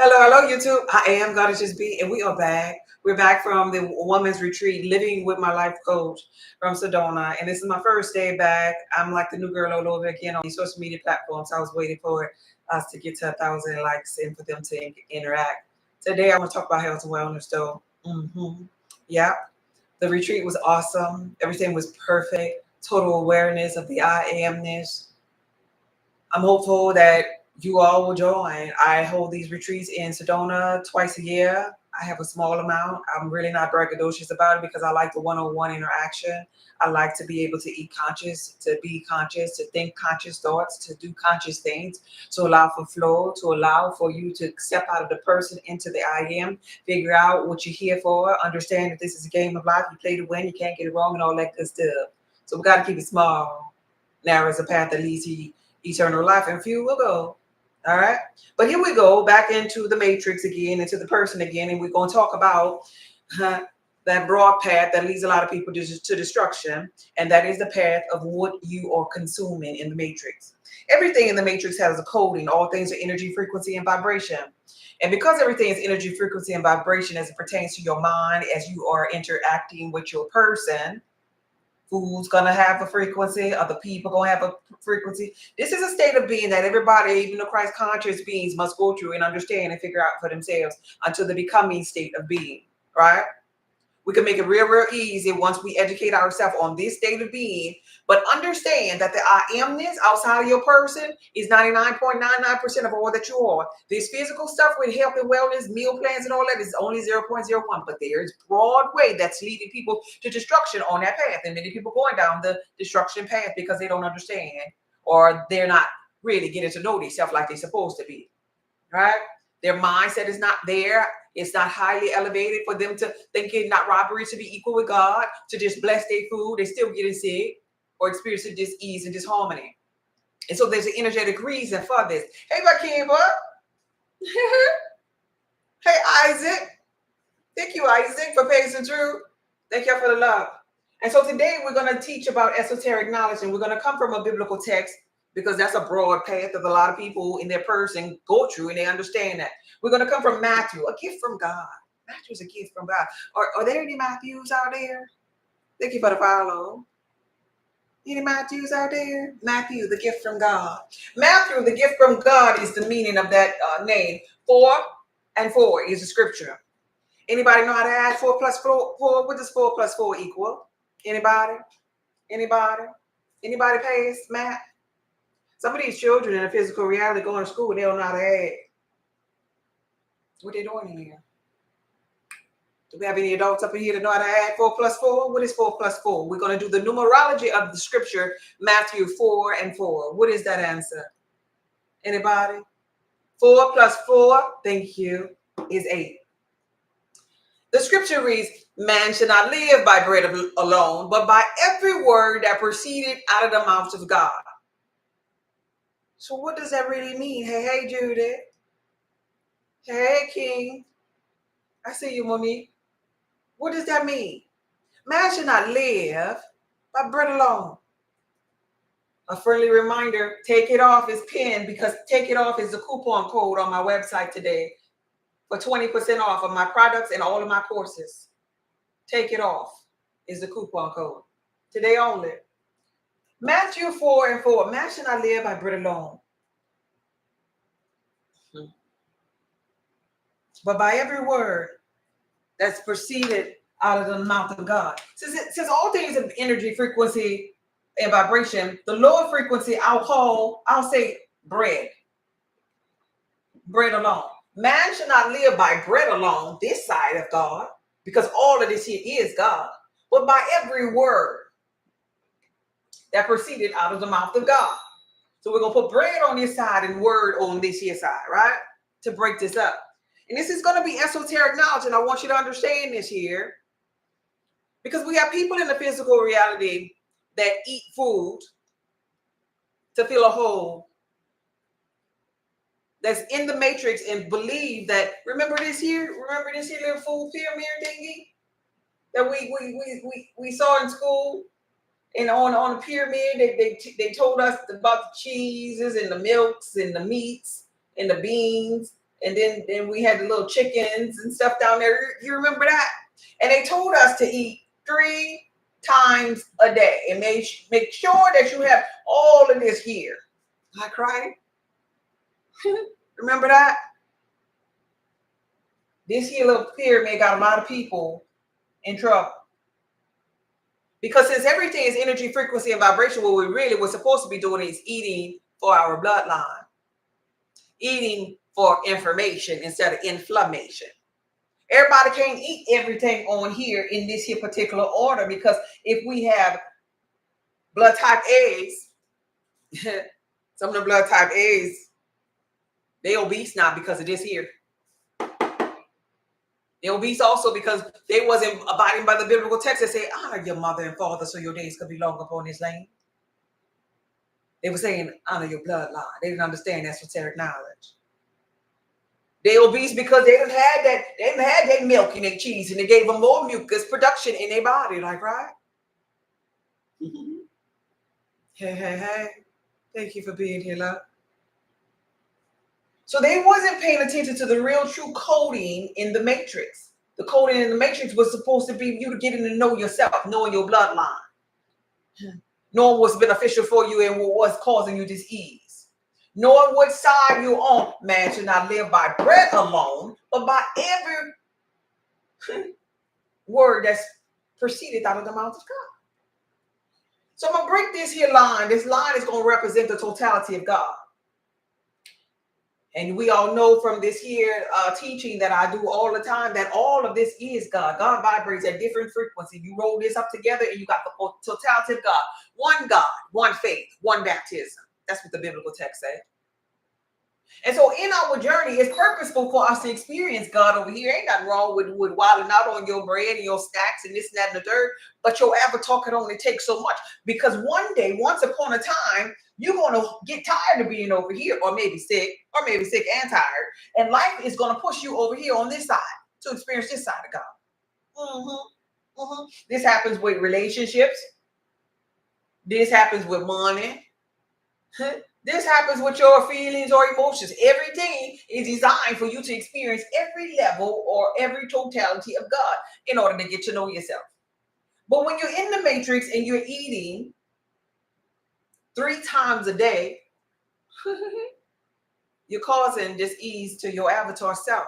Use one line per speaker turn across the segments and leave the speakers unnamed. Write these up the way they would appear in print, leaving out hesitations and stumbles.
Hello, YouTube. I am Goddess Just Be, and we are back. We're back from the woman's retreat, living with my life coach from Sedona. And this is my first day back. I'm like the new girl all over again on these social media platforms. I was waiting for us to get to 1,000 likes and for them to interact. Today, I want to talk about health and wellness, though. Yeah, the retreat was awesome. Everything was perfect. Total awareness of the I amness. I'm hopeful that you all will join. I hold these retreats in Sedona twice a year. I have a small amount. I'm really not braggadocious about it because I like the one-on-one interaction. I like to be able to eat conscious, to be conscious, to think conscious thoughts, to do conscious things, to allow for flow, to allow for you to step out of the person into the I am, figure out what you're here for, understand that this is a game of life. You play to win, you can't get it wrong, and all that good stuff. So we got to keep it small. Narrow is a path that leads to eternal life, and few will go. All right. But here we go back into the matrix again, into the person again, and we're going to talk about that broad path that leads a lot of people to destruction, and that is the path of what you are consuming in the matrix. Everything in the matrix has a coding. All things are energy, frequency, and vibration. And because everything is energy, frequency, and vibration as it pertains to your mind, as you are interacting with your person, food's gonna have a frequency, other people gonna have a frequency. This is a state of being that everybody, even the Christ conscious beings, must go through and understand and figure out for themselves until the becoming state of being, right? We can make it real easy once we educate ourselves on this state of being, but understand that the I amness outside of your person is 99.99% of all that you are. This physical stuff with health and wellness, meal plans and all that is only 0.01, but there's broad way that's leading people to destruction on that path. And many people going down the destruction path because they don't understand or they're not really getting to know themselves like they're supposed to be, right? Their mindset is not there. It's not highly elevated for them to think it not robbery to be equal with God, to just bless their food. They're still getting sick or experiencing dis-ease and disharmony. And so there's an energetic reason for this. Hey, Bakiba. Hey, Isaac. Thank you, Isaac, for pacing through. Thank you for the love. And so today we're going to teach about esoteric knowledge, and we're going to come from a biblical text because that's a broad path that a lot of people in their person go through, and they understand that. We're going to come from Matthew, a gift from God. Matthew's a gift from God. Are there any Matthews out there? Thank you for the follow. Any Matthews out there? Matthew, the gift from God. Matthew, the gift from God is the meaning of that name. 4 and 4 is the scripture. Anybody know how to add 4 plus 4? What does 4 plus 4 equal? Anybody? Anybody? Anybody pays math? Some of these children in a physical reality going to school, they don't know how to add. What they doing in here? Do we have any adults up in here that know how to add 4 plus 4? What is 4 plus 4? We're going to do the numerology of the scripture, Matthew 4 and 4. What is that answer? Anybody? 4 plus 4, thank you, is 8. The scripture reads, man should not live by bread alone, but by every word that proceeded out of the mouth of God. So what does that really mean? Hey, Judy. Hey, King. I see you, Monique. What does that mean? Man should not live by bread alone. A friendly reminder, take it off is pinned because take it off is the coupon code on my website today for 20% off of my products and all of my courses. Take it off is the coupon code. Today only. Matthew 4 and 4. Man should not live by bread alone, but by every word that's proceeded out of the mouth of God. Since all things have energy, frequency, and vibration, the lower frequency I'll say bread. Bread alone. Man should not live by bread alone, this side of God, because all of this here is God, but by every word that proceeded out of the mouth of God. So we're going to put bread on this side and word on this here side, right? To break this up. And this is going to be esoteric knowledge, and I want you to understand this here. Because we have people in the physical reality that eat food to fill a hole that's in the matrix and believe that, remember this here little food pyramid thingy that we saw in school? And on the pyramid, they told us about the cheeses and the milks and the meats and the beans And then we had the little chickens and stuff down there. You remember that? And they told us to eat 3 times a day and make sure that you have all of this here. I cried. Remember that? This here little pyramid got a lot of people in trouble. Because since everything is energy, frequency, and vibration, what we really were supposed to be doing is eating for our bloodline, eating for information instead of inflammation. Everybody can't eat everything on here in this here particular order, because if we have blood type A's, some of the blood type A's, they obese now because of this here. They obese also because they wasn't abiding by the biblical text that say, honor your mother and father so your days could be long upon this land. They were saying, honor your bloodline. They didn't understand esoteric knowledge. They obese because they didn't have that. They didn't have their milk and their cheese, and they gave them more mucus production in their body. Like, right? Hey. Thank you for being here, love. So they wasn't paying attention to the real true coding in the matrix. The coding in the matrix was supposed to be you getting to know yourself, knowing your bloodline, knowing what's beneficial for you and what's causing you disease, knowing what side you're on. Man should not live by bread alone, but by every word that's proceeded out of the mouth of God. So I'm going to break this here line. This line is going to represent the totality of God. And we all know from this here teaching that I do all the time that all of this is God. God vibrates at different frequencies. You roll this up together and you got the totality of God, one faith, one baptism. That's what the biblical text says. And so in our journey, it's purposeful for us to experience God over here. Ain't nothing wrong with wilding out on your bread and your snacks and this and that and the third. But your avatar can only take so much. Because one day, once upon a time, you're going to get tired of being over here, or maybe sick and tired. And life is going to push you over here on this side to experience this side of God. This happens with relationships. This happens with money. This happens with your feelings or emotions. Everything is designed for you to experience every level or every totality of God in order to get to know yourself. But when you're in the matrix and you're eating 3 times a day, you're causing disease to your avatar self.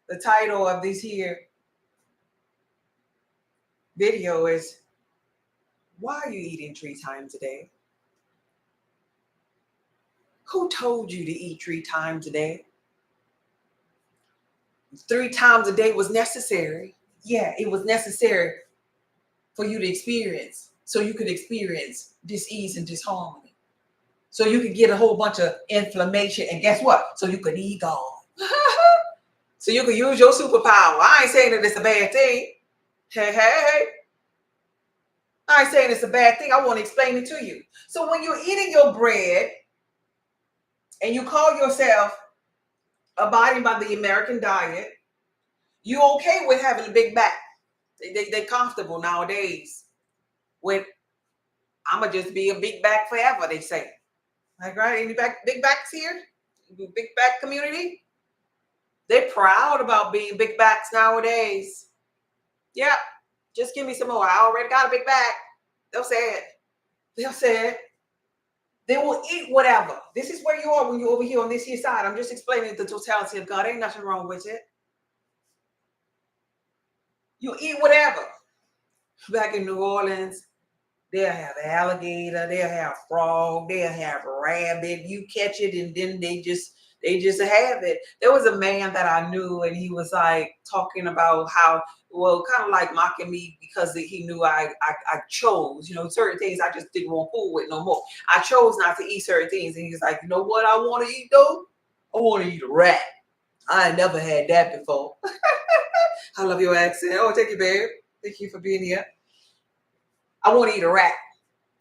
The title of this here video is, why are you eating 3 times a day? Who told you to eat 3 times a day? 3 times a day was necessary. Yeah, it was necessary for you to experience, so you could experience disease and disharmony. So you could get a whole bunch of inflammation, and guess what? So you could eat God. So you could use your superpower. I ain't saying that it's a bad thing. Hey. I ain't saying it's a bad thing. I want to explain it to you. So when you're eating your bread and you call yourself abiding by the American diet, you okay with having a big back. They comfortable nowadays with, I'm going to just be a big back forever, they say. Like, right? Any big backs here? Big back community? They're proud about being big backs nowadays. Yeah, just give me some more. I already got a big back. They'll say it. They will eat whatever. This is where you are when you're over here on this here side. I'm just explaining the totality of God. Ain't nothing wrong with it. You eat whatever. Back in New Orleans, they'll have alligator, they'll have frog, they'll have rabbit. You catch it and then they just have it. There was a man that I knew, and he was like talking about how, well, kind of like mocking me because he knew I chose, certain things I just didn't want food with no more. I chose not to eat certain things. And he's like, you know what I want to eat though? I want to eat a rat. I ain't never had that before. I love your accent. Oh, thank you, babe. Thank you for being here. I want to eat a rat.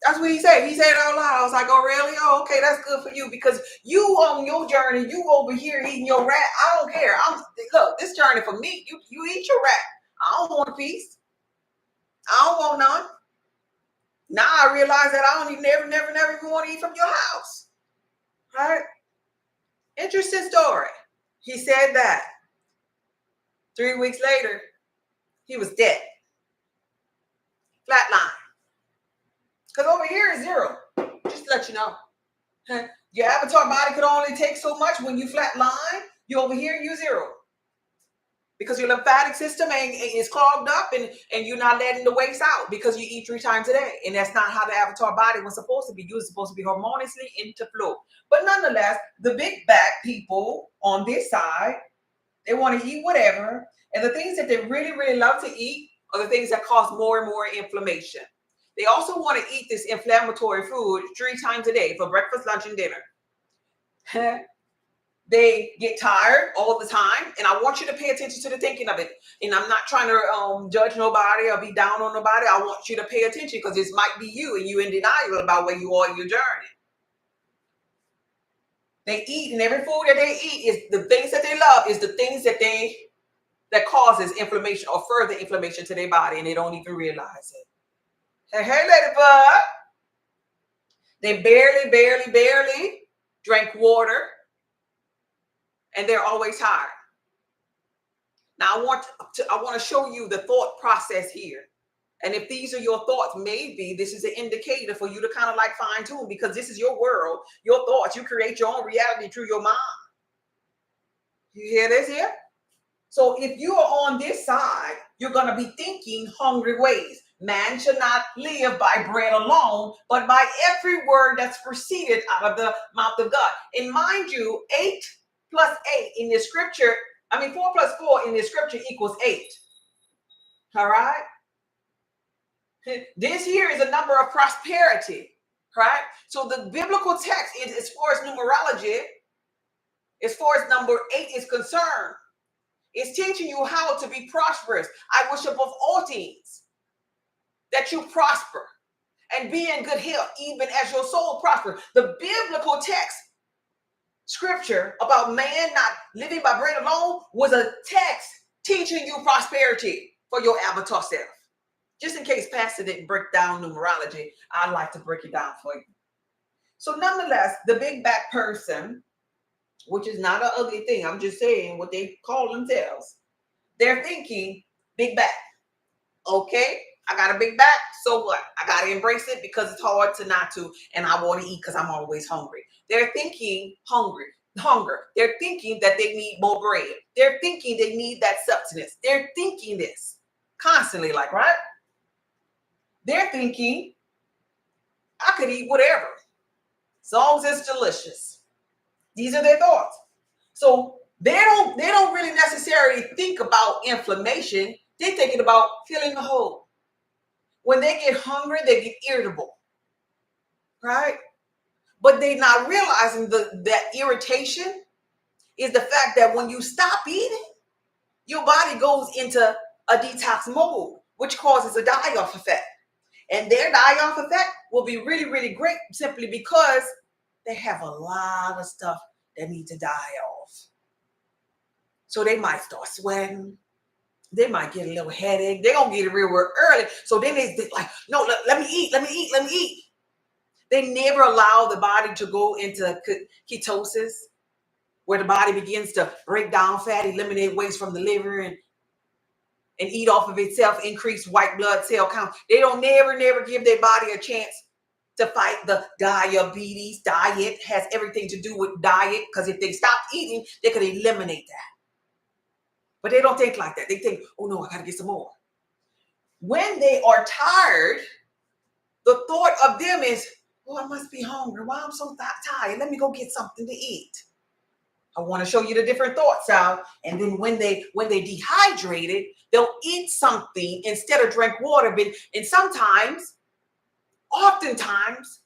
That's what he said. He said it out loud. I was like, oh, really? Oh, okay, that's good for you, because you on your journey, you over here eating your rat. I don't care. Look, this journey for me, you eat your rat. I don't want a piece. I don't want none. Now I realize that I don't even never even want to eat from your house. Right? Interesting story. He said that. 3 weeks later, he was dead. Flatline. Because over here is zero. Just to let you know. Your avatar body could only take so much. When you flatline, you over here, you zero. Because your lymphatic system is clogged up and you're not letting the waste out because you eat 3 times a day. And that's not how the avatar body was supposed to be. You were supposed to be harmoniously into flow. But nonetheless, the big back people on this side, they want to eat whatever. And the things that they really, really love to eat are the things that cause more and more inflammation. They also want to eat this inflammatory food 3 times a day for breakfast, lunch, and dinner. They get tired all the time, and I want you to pay attention to the thinking of it. And I'm not trying to judge nobody or be down on nobody. I want you to pay attention because this might be you, and you're in denial about where you are in your journey. They eat, and every food that they eat is the things that they love, is the things that causes inflammation or further inflammation to their body, and they don't even realize it. Hey, ladybug. They barely drink water. And they're always tired. Now I want to show you the thought process here. And if these are your thoughts, maybe this is an indicator for you to kind of like fine tune, because this is your world, your thoughts. You create your own reality through your mind. You hear this here? So if you are on this side, you're going to be thinking hungry ways. Man should not live by bread alone, but by every word that's proceeded out of the mouth of God. And mind you, 8 plus 8 in the scripture, 4 plus 4 in the scripture equals 8. All right? This here is a number of prosperity, right? So the biblical text, as far as numerology, as far as number 8 is concerned, it's teaching you how to be prosperous. I wish above all things that you prosper and be in good health, even as your soul prospers. The biblical text scripture about man not living by bread alone was a text teaching you prosperity for your avatar self. Just in case Pastor didn't break down numerology, I'd like to break it down for you. So nonetheless, the big back person, which is not an ugly thing, I'm just saying what they call themselves, they're thinking big back. Okay, I got a big back, so what? I got to embrace it because it's hard to not to, and I want to eat because I'm always hungry. They're thinking hunger. They're thinking that they need more bread. They're thinking they need that substance. They're thinking this constantly, like, right? They're thinking, I could eat whatever, as long as it's delicious. These are their thoughts. So they don't really necessarily think about inflammation. They're thinking about filling the hole. When they get hungry, they get irritable, right? But they're not realizing that irritation is the fact that when you stop eating, your body goes into a detox mode, which causes a die-off effect. And their die-off effect will be really, really great simply because they have a lot of stuff that needs to die off. So they might start sweating. They might get a little headache. They're going to get it real early. So then they're like, no, let me eat. They never allow the body to go into ketosis, where the body begins to break down fat, eliminate waste from the liver, and eat off of itself, increase white blood cell count. They don't never give their body a chance to fight the diabetes. Diet has everything to do with diet, because if they stop eating, they could eliminate that. But they don't think like that. They think, oh no, I got to get some more. When they are tired, the thought of them is, oh, I must be hungry. Why I'm so tired? Let me go get something to eat. I want to show you the different thoughts out. And then when they dehydrated, they'll eat something instead of drink water. And oftentimes,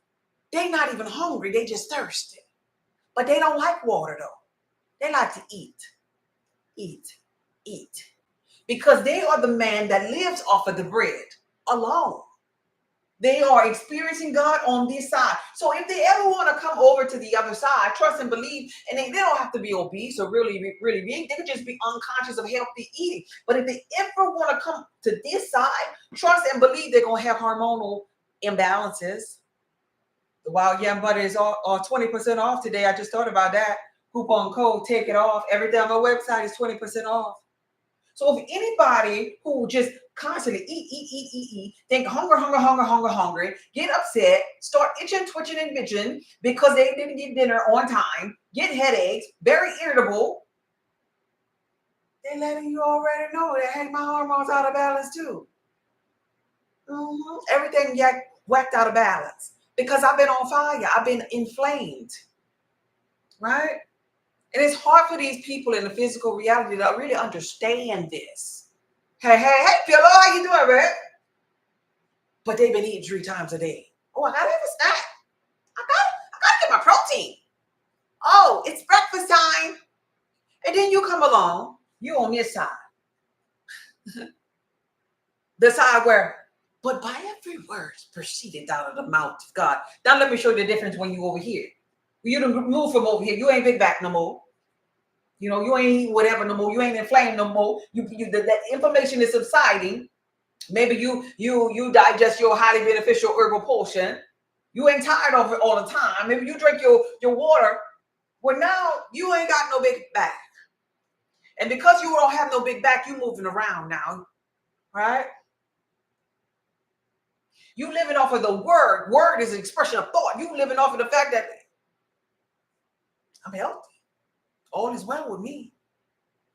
they're not even hungry. They just thirsty. But they don't like water though. They like to eat. Because they are the man that lives off of the bread alone. They are experiencing God on this side. So if they ever want to come over to the other side, trust and believe, and they don't have to be obese or really big. They could just be unconscious of healthy eating. But if they ever want to come to this side, trust and believe they're going to have hormonal imbalances. The Wild Yam Butter is all 20% off today. I just thought about that. coupon code, take it off. Everything on my website is 20% off. So if anybody who just constantly eat, think hungry, get upset, start itching, twitching, and bitching because they didn't get dinner on time, get headaches, very irritable, they're letting you already know that, hey, my hormones out of balance too. Everything got whacked out of balance because I've been on fire. I've been inflamed, right? And it's hard for these people in the physical reality to really understand this. Hey, Pillow, how you doing, man? But they've been eating 3 times a day. Oh, I gotta have a snack. I gotta get my protein. Oh, it's breakfast time. And then you come along, you on this side. The side where, but by every word proceeded out of the mouth of God. Now let me show you the difference when you over here. You done move from over here. You ain't big back no more. You know, you ain't eating whatever no more. You ain't inflamed no more. That inflammation is subsiding. Maybe you digest your highly beneficial herbal potion. You ain't tired of it all the time. Maybe you drink your water. Well, now you ain't got no big back. And because you don't have no big back, you moving around now, right? You living off of the word. Word is an expression of thought. You living off of the fact that I'm healthy. All is well with me.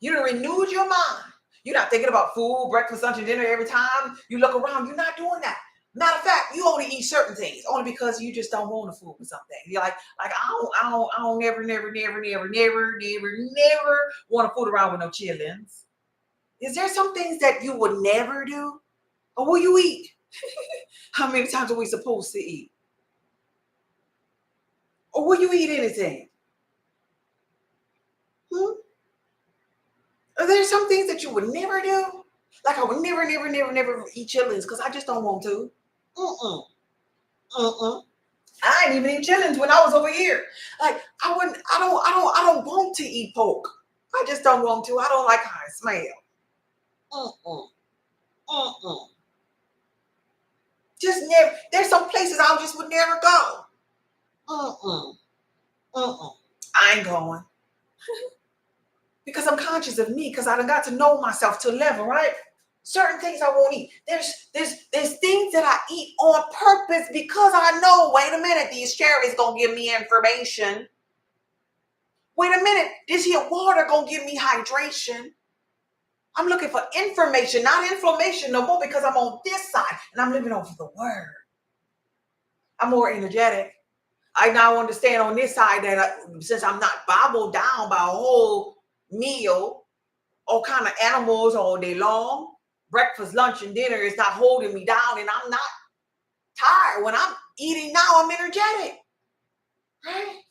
You done renewed your mind. You're not thinking about food, breakfast, lunch, and dinner every time you look around. You're not doing that. Matter of fact, you only eat certain things only because you just don't want the food or something. You're like I don't never want to fool around with no chillins. Is there some things that you would never do? Or will you eat? How many times are we supposed to eat? Or will you eat anything? Are there some things that you would never do? Like I would never eat chillins because I just don't want to. I ain't even eat chillins when I was over here. Like I don't want to eat pork. I just don't want to. I don't like how it smells. Just never. There's some places I just would never go. I ain't going. Because I'm conscious of me, because I done got to know myself to a level, right? Certain things I won't eat. There's things that I eat on purpose because I know, wait a minute, these cherries gonna give me information. Wait a minute, this here water gonna give me hydration. I'm looking for information, not inflammation no more, because I'm on this side and I'm living off of the word. I'm more energetic. I now understand on this side that since I'm not bobbled down by a whole meal, all kind of animals all day long, breakfast, lunch, and dinner is not holding me down, and I'm not tired. When I'm eating now, I'm energetic, right?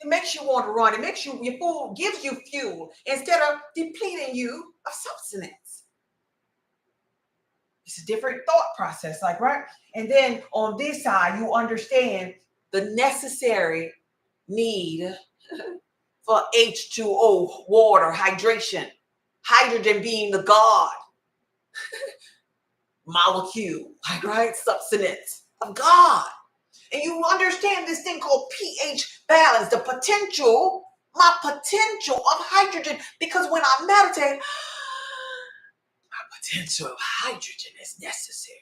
It makes you want to run. It makes you, your food gives you fuel instead of depleting you of substance. It's a different thought process, like, right? And then on this side, you understand the necessary need for H2O, water, hydration, hydrogen being the God molecule, like, right? Substance of God. And you understand this thing called pH balance, the potential, my potential of hydrogen, because when I meditate, potential of hydrogen is necessary.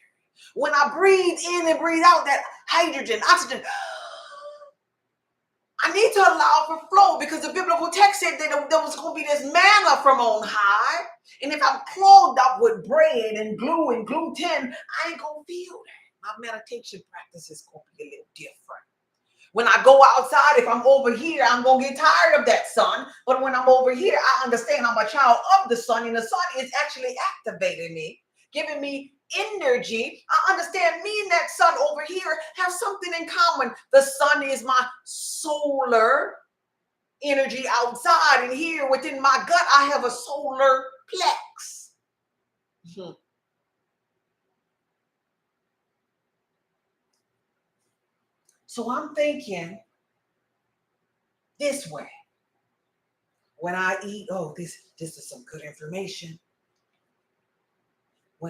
When I breathe in and breathe out that hydrogen, oxygen, I need to allow for flow because the biblical text said that there was going to be this manna from on high. And if I'm clogged up with bread and glue and gluten, I ain't going to feel that. My meditation practice is going to be a little different. When I go outside, if I'm over here, I'm going to get tired of that sun. But when I'm over here, I understand I'm a child of the sun, and the sun is actually activating me, giving me energy. I understand me and that sun over here have something in common. The sun is my solar energy outside, and here within my gut, I have a solar plex. So I'm thinking this way. When I eat, oh, this is some good information.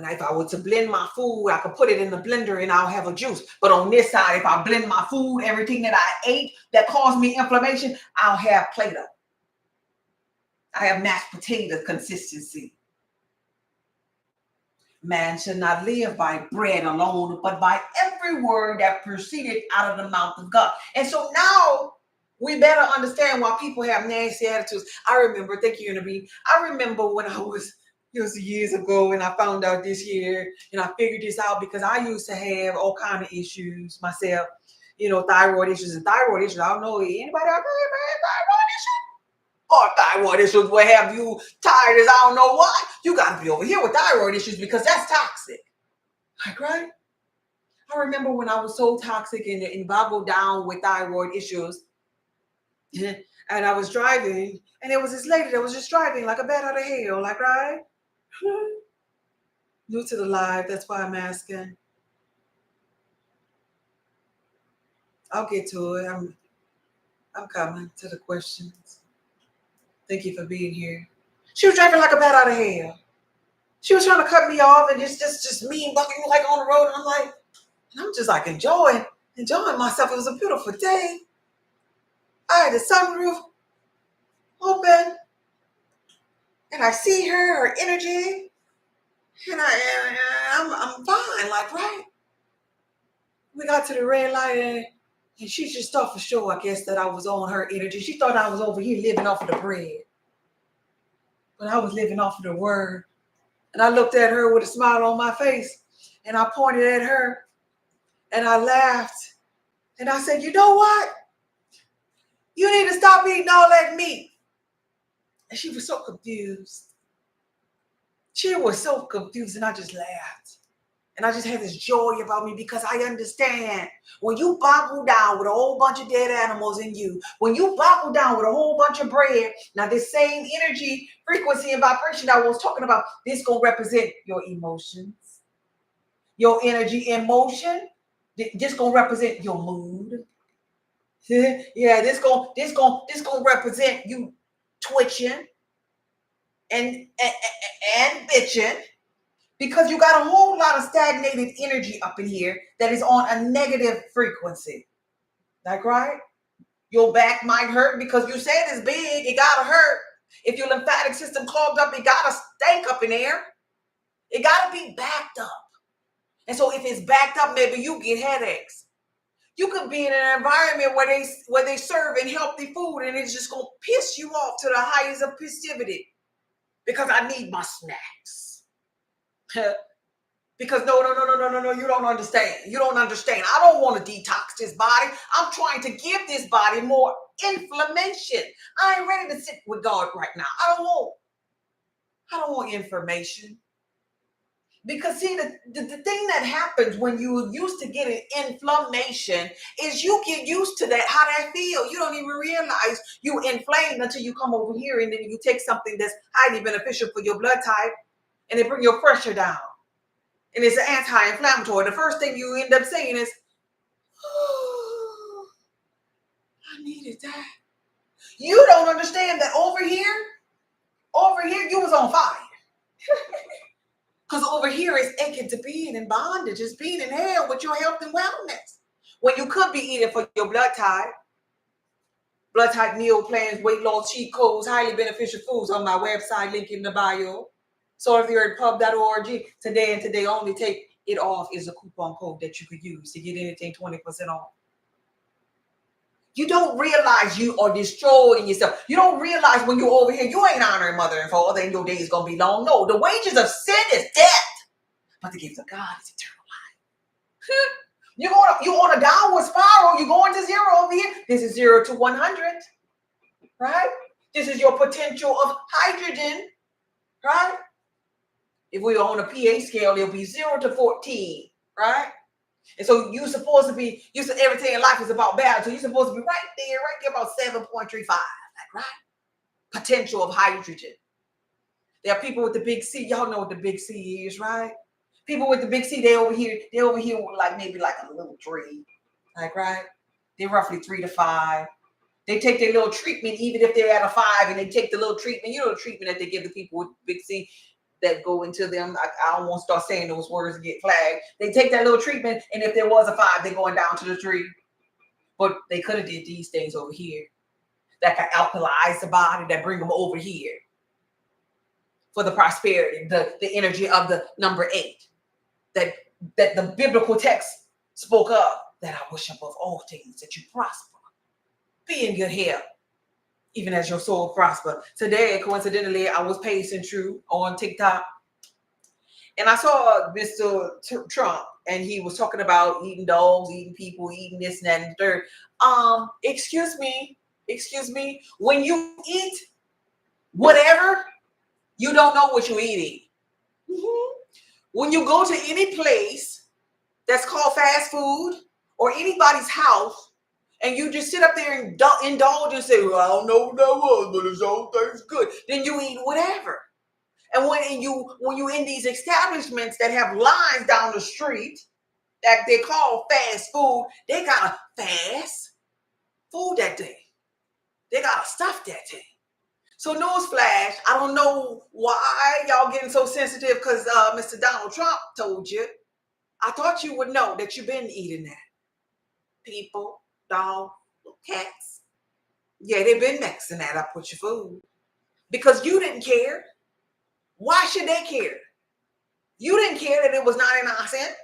if I were to blend my food, I could put it in the blender and I'll have a juice. But on this side, if I blend my food, everything that I ate that caused me inflammation, I'll have Play-Doh. I have mashed potato consistency. Man should not live by bread alone, but by every word that proceeded out of the mouth of God. And so now we better understand why people have nasty attitudes. I remember, thank you, Nabi. I remember when it was years ago, and I found out this year, and I figured this out because I used to have all kind of issues myself, thyroid issues. And thyroid issues, I don't know anybody out there thyroid issues? Or thyroid issues will have you tired as I don't know what. You got to be over here with thyroid issues because that's toxic. Like, right? I remember when I was so toxic and boggled down with thyroid issues, and I was driving, and there was this lady that was just driving like a bat out of hell, like, right? New to the live, that's why I'm asking. I'll get to it. I'm coming to the questions. Thank you for being here. She was driving like a bat out of hell. She was trying to cut me off and just mean bucking me like on the road. And I'm just like enjoying myself. It was a beautiful day. I had the sunroof open, and I see her energy, and I'm fine, like, right? We got to the red light, and she just thought for sure, I guess, that I was on her energy. She thought I was over here living off of the bread, but I was living off of the word. And I looked at her with a smile on my face, and I pointed at her, and I laughed, and I said, you know what? You need to stop eating all that meat. And she was so confused. She was so confused, and I just laughed. And I just had this joy about me because I understand when you boggle down with a whole bunch of dead animals in you, when you boggle down with a whole bunch of bread, now this same energy, frequency, and vibration I was talking about, this going to represent your emotions, your energy in motion. This going to represent your mood. Yeah, this going to represent you twitching and bitching. Because you got a whole lot of stagnated energy up in here that is on a negative frequency. Like, right? Your back might hurt because you said it's big. It got to hurt. If your lymphatic system clogged up, it got to stank up in there. It got to be backed up. And so if it's backed up, maybe you get headaches. You could be in an environment where they serve healthy food, and it's just going to piss you off to the highest of festivity because I need my snacks. Because no, you don't understand. You don't understand. I don't want to detox this body. I'm trying to give this body more inflammation. I ain't ready to sit with God right now. I don't want information. Because see, the thing that happens when you used to getting inflammation is you get used to that, how that feel. You don't even realize you inflamed until you come over here and then you take something that's highly beneficial for your blood type and it bring your pressure down. And it's an anti-inflammatory. The first thing you end up saying is, oh, I needed that. You don't understand that over here, you was on fire. Because over here is aching to being in bondage. It's being in hell with your health and wellness. When you could be eating for your blood type meal plans, weight loss, cheat codes, highly beneficial foods on my website, link in the bio. souloftheearthpub.org. Today and today only, take it off is a coupon code that you could use to get anything 20% off. You don't realize you are destroying yourself. You don't realize when you're over here, you ain't honoring mother and father and your day is going to be long. No, the wages of sin is death, but the gift of God is eternal life. You're on a downward spiral. You're going to zero over here. This is 0 to 100, right? This is your potential of hydrogen, right? If we are on a pH scale, it'll be 0 to 14, right? And so you're supposed to be, everything in life is about balance. So you're supposed to be right there about 7.35, like, right? Potential of hydrogen. There are people with the big C. Y'all know what the big C is, right? People with the big C, they over here with like maybe like a little 3, like, right? They're roughly 3 to 5. They take their little treatment, even if they're at a 5, and they take the little treatment. You know the treatment that they give the people with big C. that go into them. I don't want to start saying those words and get flagged. They take that little treatment, and if there was a 5, they're going down to the 3. But they could have did these things over here that can alkalize the body, that bring them over here for the prosperity, the energy of the number 8 that the biblical text spoke of. That I wish above all things that you prosper, be in good health, even as your soul prosper. Today, coincidentally, I was pacing through on TikTok, and I saw Mr. Trump, and he was talking about eating dogs, eating people, eating this and that and the third. Excuse me. When you eat whatever, you don't know what you're eating. Mm-hmm. When you go to any place that's called fast food or anybody's house, and you just sit up there and indulge and say, well, I don't know what that was, but it's all things good. Then you eat whatever. And when you in these establishments that have lines down the street that they call fast food, they got a fast food that day. They got a stuff that day. So newsflash, I don't know why y'all getting so sensitive because Mr. Donald Trump told you. I thought you would know that you've been eating that. People, dogs, cats. Yeah, they've been mixing that up with your food. Because you didn't care. Why should they care? You didn't care that it was 99 cents.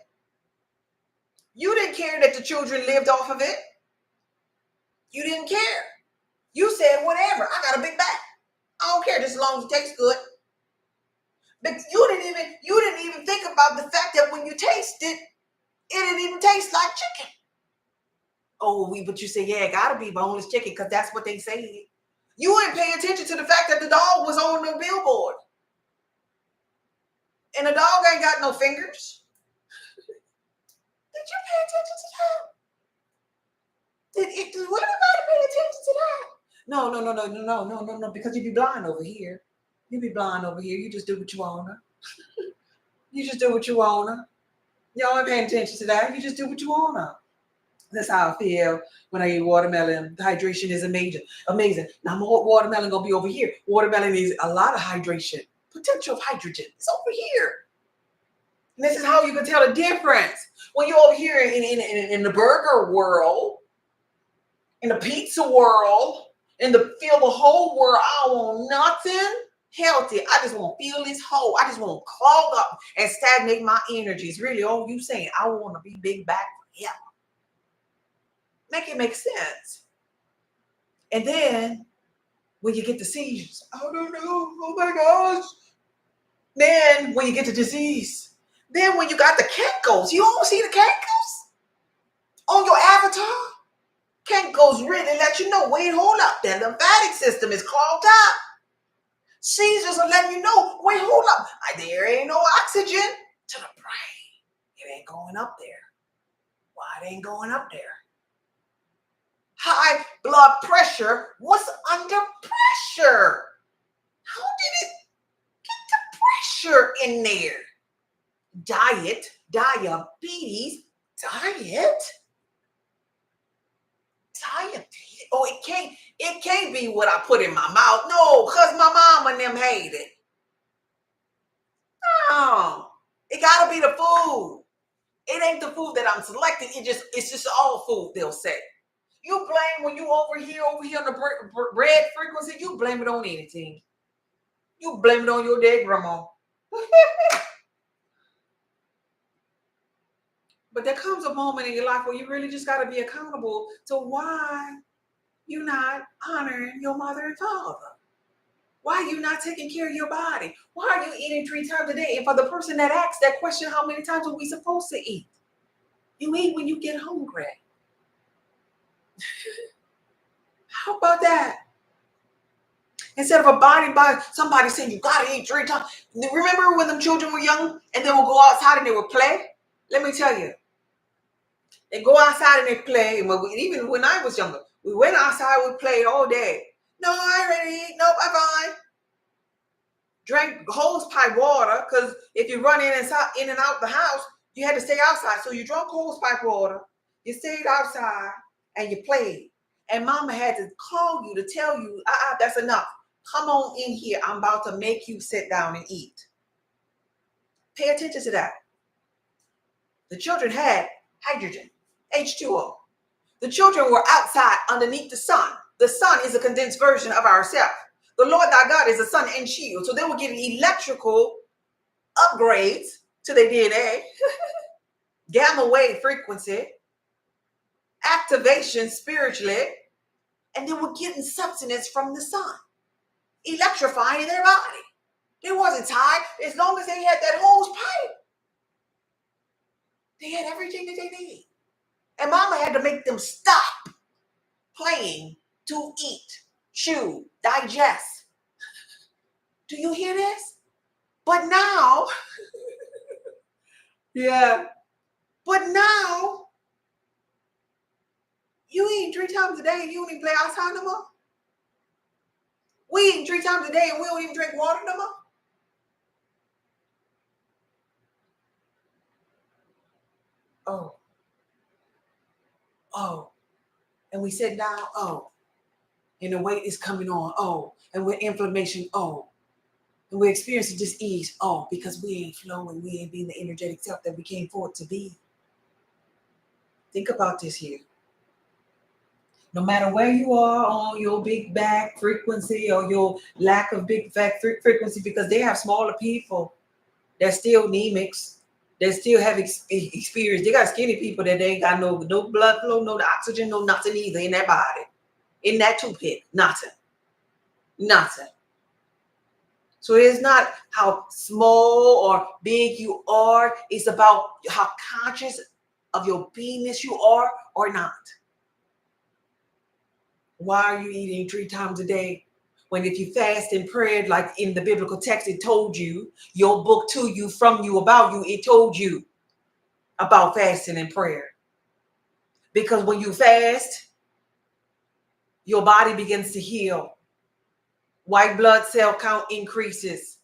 You didn't care that the children lived off of it. You didn't care. You said, whatever, I got a big bag. I don't care just as long as it tastes good. But you didn't even think about the fact that when you tasted it, it didn't even taste like chicken. Oh, but you say, yeah, it gotta be boneless chicken because that's what they say. You ain't paying attention to the fact that the dog was on the billboard. And the dog ain't got no fingers. Did you pay attention to that? Did anybody pay attention to that? No, because you be blind over here. You be blind over here. You just do what you wanna. You just do what you wanna. Y'all ain't paying attention to that. You just do what you wanna. That's how I feel when I eat watermelon. The hydration is amazing. Now more watermelon gonna be over here. Watermelon is a lot of hydration. Potential of hydrogen. It's over here. And this is how you can tell the difference. When you're over here in the burger world, in the pizza world, in the feel the whole world, I don't want nothing healthy. I just want to feel this hole. I just want to clog up and stagnate my energies. Really, all you saying, I want to be big back forever. Make it make sense. And then when you get the seizures, I don't know, oh my gosh. Then when you get the disease, then when you got the Kenkos, you don't see the Kenkos on your avatar? Kenkos really let you know, wait, hold up, the lymphatic system is clogged up. Seizures are letting you know, wait, hold up, there ain't no oxygen to the brain. It ain't going up there. Why it ain't going up there? High blood pressure was under pressure. How did it get the pressure in there? Diet, diabetes, diet. Oh, it can't be what I put in my mouth. No, because my mom and them hate it. No, it gotta be the food. It ain't the food that I'm selecting. It's just all food, they'll say. You blame when you over here on the red frequency, you blame it on anything. You blame it on your dead grandma. But there comes a moment in your life where you really just got to be accountable to why you're not honoring your mother and father. Why are you not taking care of your body? Why are you eating 3 times a day? And for the person that asks that question, how many times are we supposed to eat? You eat when you get hungry. How about that? Instead of abiding by somebody saying you got to eat 3 times. Remember when them children were young and they would go outside and they would play? Let me tell you. They go outside and they play. And even when I was younger, we went outside, we played all day. No, I ain't ready to eat. Nope, I'm fine. Drank hose pipe water, because if you run in and out the house, you had to stay outside. So you drank hose pipe water, you stayed outside, and you played. And mama had to call you to tell you, that's enough. Come on in here. I'm about to make you sit down and eat. Pay attention to that. The children had hydrogen, H2O. The children were outside underneath the sun. The sun is a condensed version of ourselves. The Lord thy God is the sun and shield. So they were getting electrical upgrades to their DNA, gamma wave frequency, activation spiritually, and they were getting substance from the sun, electrifying their body. They wasn't tired as long as they had that hose pipe. They had everything that they needed. And mama had to make them stop playing to eat, chew, digest. Do you hear this? But now, yeah, but now, you eat 3 times a day and you don't even play outside no more? We eat 3 times a day and we don't even drink water no more? Oh, and we sit down, and the weight is coming on, and we're inflammation, and we're experiencing dis-ease, because we ain't flowing, we ain't being the energetic self that we came forth to be. Think about this here. No matter where you are on your big back frequency or your lack of big back frequency, because they have smaller people that still anemics, that still have experience. They got skinny people that they ain't got no blood flow, no oxygen, no nothing either in their body. In that toothpick, nothing. So it's not how small or big you are. It's about how conscious of your beingness you are or not. Why are you eating 3 times a day? When if you fast and prayed, like in the biblical text, it told you, your book to you, from you, about you, it told you about fasting and prayer. Because when you fast, your body begins to heal. White blood cell count increases.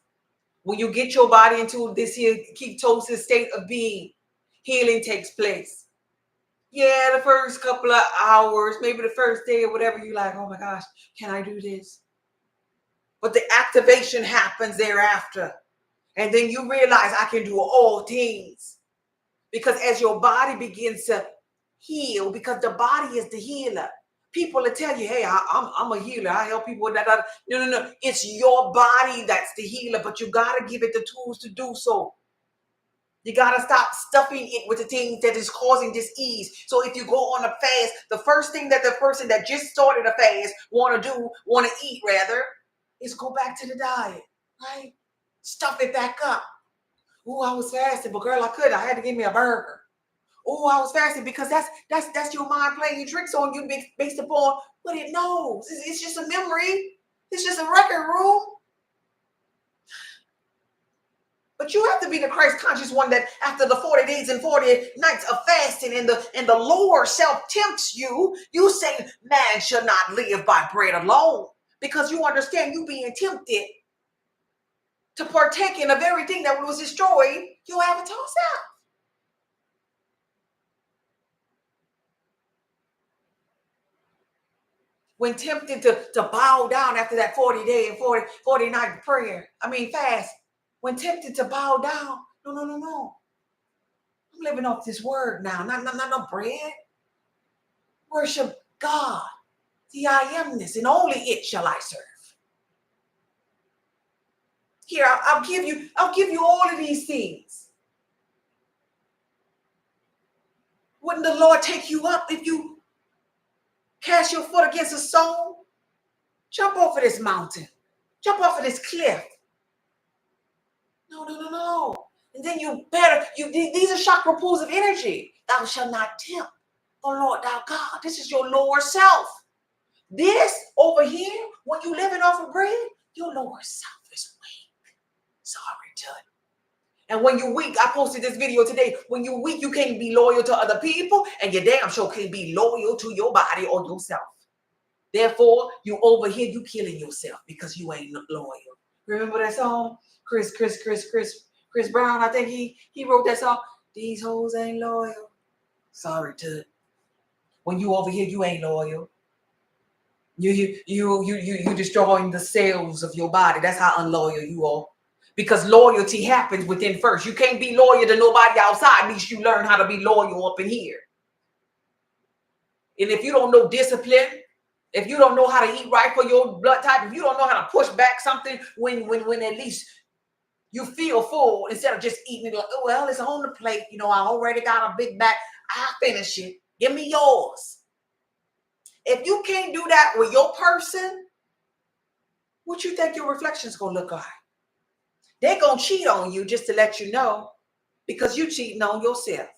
When you get your body into this here ketosis state of being, healing takes place. Yeah, the first couple of hours, maybe the first day or whatever, you're like, oh my gosh, can I do this? But the activation happens thereafter. And then you realize I can do all things. Because as your body begins to heal, because the body is the healer. People will tell you, hey, I'm a healer. I help people with that. No. It's your body that's the healer, but you got to give it the tools to do so. You got to stop stuffing it with the things that is causing dis-ease. So if you go on a fast, the first thing that the person that just started a fast want to eat rather, is go back to the diet, right? Stuff it back up. Oh, I was fasting, but girl, I couldn't. I had to give me a burger. Oh, I was fasting, because that's your mind playing tricks on you based upon what it knows. It's just a memory. It's just a record room. But you have to be the Christ conscious one that after the 40 days and 40 nights of fasting and the lower self tempts you, you say, man shall not live by bread alone. Because you understand you being tempted to partake in the very thing that was destroyed your avatar self. When tempted to bow down after that 40-day and 40 night fast, when tempted to bow down, no. I'm living off this word now, not bread. Worship God, the I amness, and only it shall I serve. Here, I'll give you all of these things. Wouldn't the Lord take you up if you cast your foot against a stone? Jump off of this mountain. Jump off of this cliff. No. And then these are chakra pools of energy. Thou shalt not tempt, oh Lord, thou God. This is your lower self. This over here, when you living off of bread, your lower self is weak. Sorry, Tut. And when you weak, I posted this video today. When you weak, you can't be loyal to other people, and you damn sure can't be loyal to your body or yourself. Therefore, you over here, you killing yourself because you ain't loyal. Remember that song? Chris Brown, I think he wrote that song. These hoes ain't loyal. Sorry, Tut. When you over here, you ain't loyal. You destroying the cells of your body. That's how unloyal you are. because loyalty happens within first. You can't be loyal to nobody outside. At least you learn how to be loyal up in here. And if you don't know discipline, if you don't know how to eat right for your blood type, if you don't know how to push back something when at least you feel full, instead of just eating it like, oh, well, it's on the plate. You know, I already got a big bag. I'll finish it. Give me yours. If you can't do that with your person, what you think your reflection's going to look like? They're going to cheat on you just to let you know, because you cheating on yourself.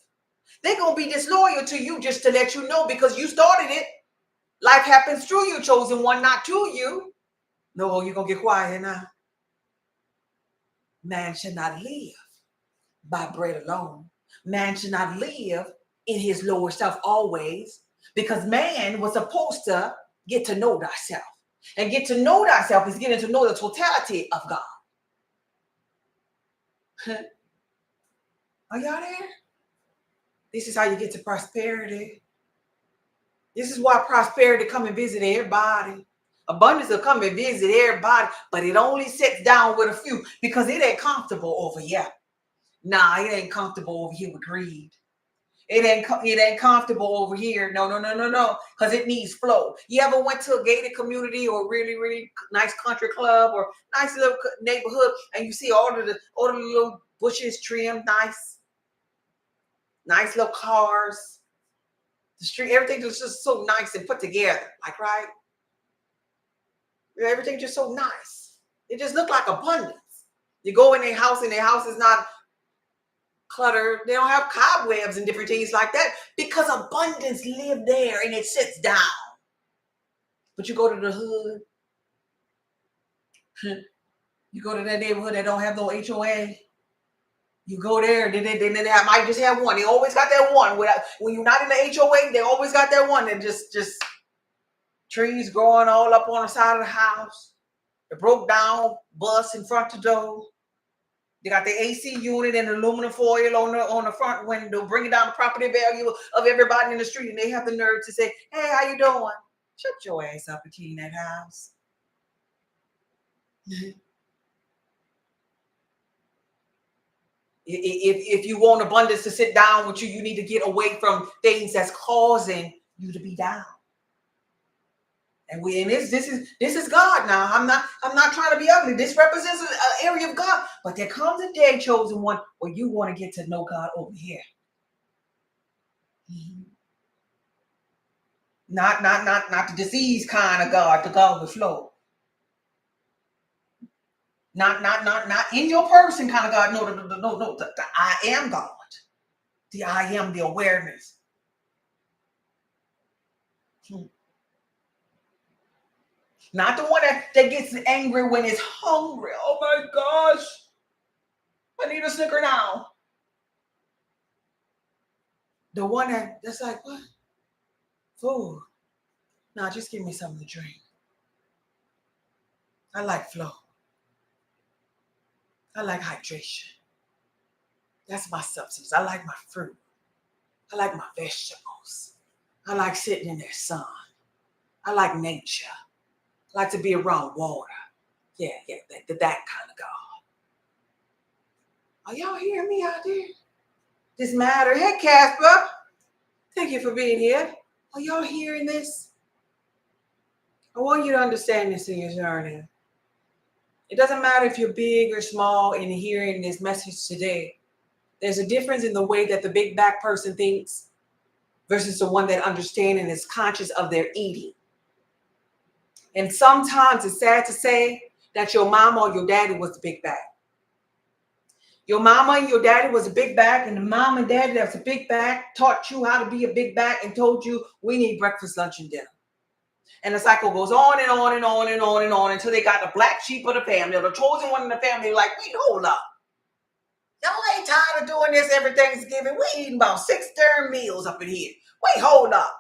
They're going to be disloyal to you just to let you know, because you started it. Life happens through you, chosen one, not to you. No, you're going to get quiet now. Man should not live by bread alone. Man should not live in his lower self always, because man was supposed to get to know thyself. And get to know thyself is getting to know the totality of God. Are y'all there? This is how you get to prosperity. This is why prosperity come and visit everybody. Abundance will come and visit everybody, but it only sits down with a few, because it ain't comfortable over here. Nah, it ain't comfortable over here with greed. It ain't comfortable over here. No, because it needs flow. You ever went to a gated community or really, really nice country club or nice little neighborhood, and you see all the little bushes trimmed nice little cars, the street, everything is just so nice and put together, like, right? Everything just so nice. It just look like abundance. You go in their house, and their house is not cluttered. They don't have cobwebs and different things like that, because abundance live there and it sits down. But you go to the hood, you go to that neighborhood that don't have no HOA. You go there, then they might just have one. They always got that one. When you're not in the HOA, they always got that one. And just trees growing all up on the side of the house. The broke down bus in front of the door. They got the AC unit and aluminum foil on the front window, bringing down the property value of everybody in the street. And they have the nerve to say, hey, how you doing? Shut your ass up and clean that house. If you want abundance to sit down with you, you need to get away from things that's causing you to be down. And this is God now. I'm not trying to be ugly. This represents an area of God. But there comes a day, chosen one, where you want to get to know God over here. Mm-hmm. Not the disease kind of God, the God with flow. Not in your person kind of God. No. The I am God. The I am, the awareness. Not the one that gets angry when it's hungry. Oh my gosh. I need a Snicker now. The one that's like, what? Food. Nah, just give me something to drink. I like flow. I like hydration. That's my substance. I like my fruit. I like my vegetables. I like sitting in the sun. I like nature. I like to be around water. Yeah, that kind of God. Are y'all hearing me out there? This matter. Hey, Casper. Thank you for being here. Are y'all hearing this? I want you to understand this in your journey. It doesn't matter if you're big or small in hearing this message today. There's a difference in the way that the big back person thinks versus the one that understands and is conscious of their eating. And sometimes it's sad to say that your mama or your daddy was the big back. Your mama and your daddy was a big back, and the mom and daddy that's a big back taught you how to be a big back and told you we need breakfast, lunch, and dinner. And the cycle goes on and on and on and on and on until they got the black sheep of the family, or the chosen one in the family, like, wait, hold up. Y'all ain't tired of doing this every Thanksgiving. We eating about 6 darn meals up in here. Wait, hold up.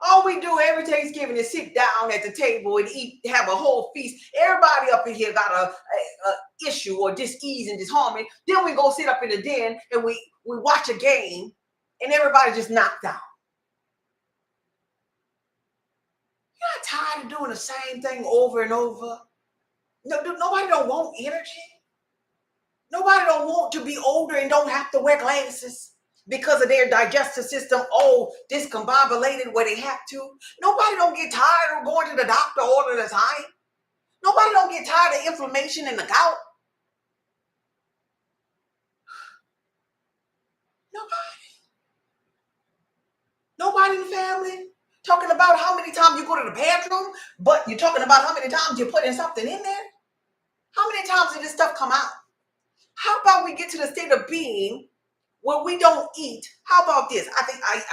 All we do every Thanksgiving is sit down at the table and eat, have a whole feast. Everybody up in here got a issue or dis-ease and disharmony. Then we go sit up in the den and we watch a game and everybody just knocked out. You're not tired of doing the same thing over and over? Nobody don't want energy. Nobody don't want to be older and don't have to wear glasses because of their digestive system all discombobulated where they have to. Nobody don't get tired of going to the doctor all of the time. Nobody don't get tired of inflammation in the gout. Nobody. Nobody in the family talking about how many times you go to the bathroom, but you're talking about how many times you're putting something in there. How many times did this stuff come out? How about we get to the state of being where we don't eat? How about this?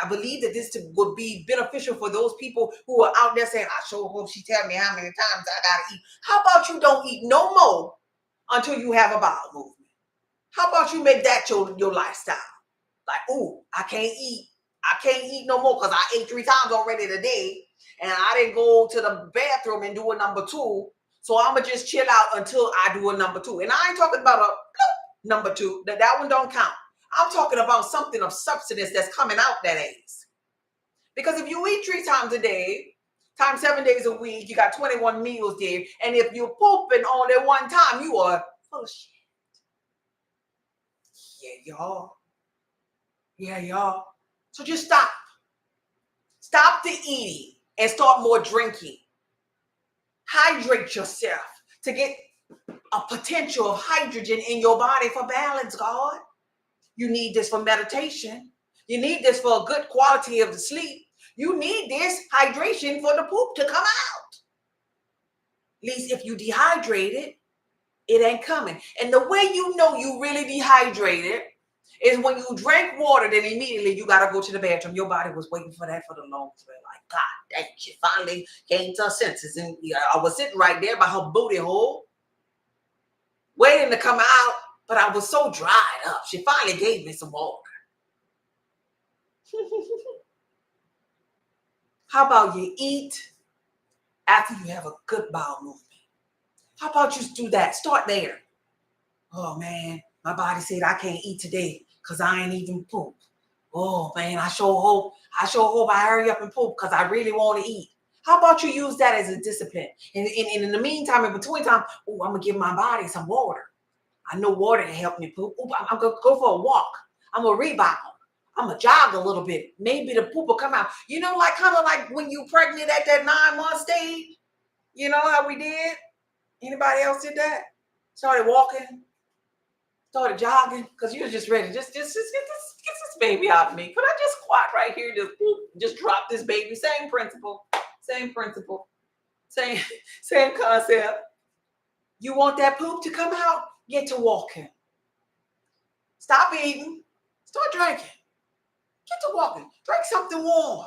I believe that this would be beneficial for those people who are out there saying, I sure hope she tell me how many times I gotta eat. How about you don't eat no more until you have a bowel movement? How about you make that your lifestyle? Like, ooh, I can't eat. I can't eat no more because I ate 3 times already today and I didn't go to the bathroom and do a number 2. So I'm going to just chill out until I do a number 2. And I ain't talking about a number 2. That one don't count. I'm talking about something of substance that's coming out that is. Because if you eat 3 times a day, times 7 days a week, you got 21 meals there. And if you're pooping only one time, you are full of shit. Yeah, y'all. Yeah, y'all. So just stop. Stop the eating and start more drinking. Hydrate yourself to get a potential of hydrogen in your body for balance, God. You need this for meditation. You need this for a good quality of the sleep. You need this hydration for the poop to come out. At least if you dehydrated, it ain't coming. And the way you know you really dehydrated is when you drank water, then immediately you got to go to the bathroom. Your body was waiting for that for the longest time. Like, God dang, she finally came to her senses. And I was sitting right there by her booty hole, waiting to come out, but I was so dried up. She finally gave me some water. How about you eat after you have a good bowel movement? How about you do that? Start there. Oh, man, my body said I can't eat today because I ain't even poop. Oh, man, I sure hope I hurry up and poop because I really want to eat. How about you use that as a discipline? And in the meantime, in between time, I'm going to give my body some water. I know water can help me poop. I'm going to go for a walk. I'm going to rebound. I'm going to jog a little bit. Maybe the poop will come out. You know, like kind of like when you pregnant at that 9-month stage. You know how we did? Anybody else did that? Started walking. Started jogging because you were just ready. Just get this baby out of me. Could I just squat right here? Just drop this baby. Same principle. Same principle. Same concept. You want that poop to come out? Get to walking. Stop eating. Start drinking. Get to walking. Drink something warm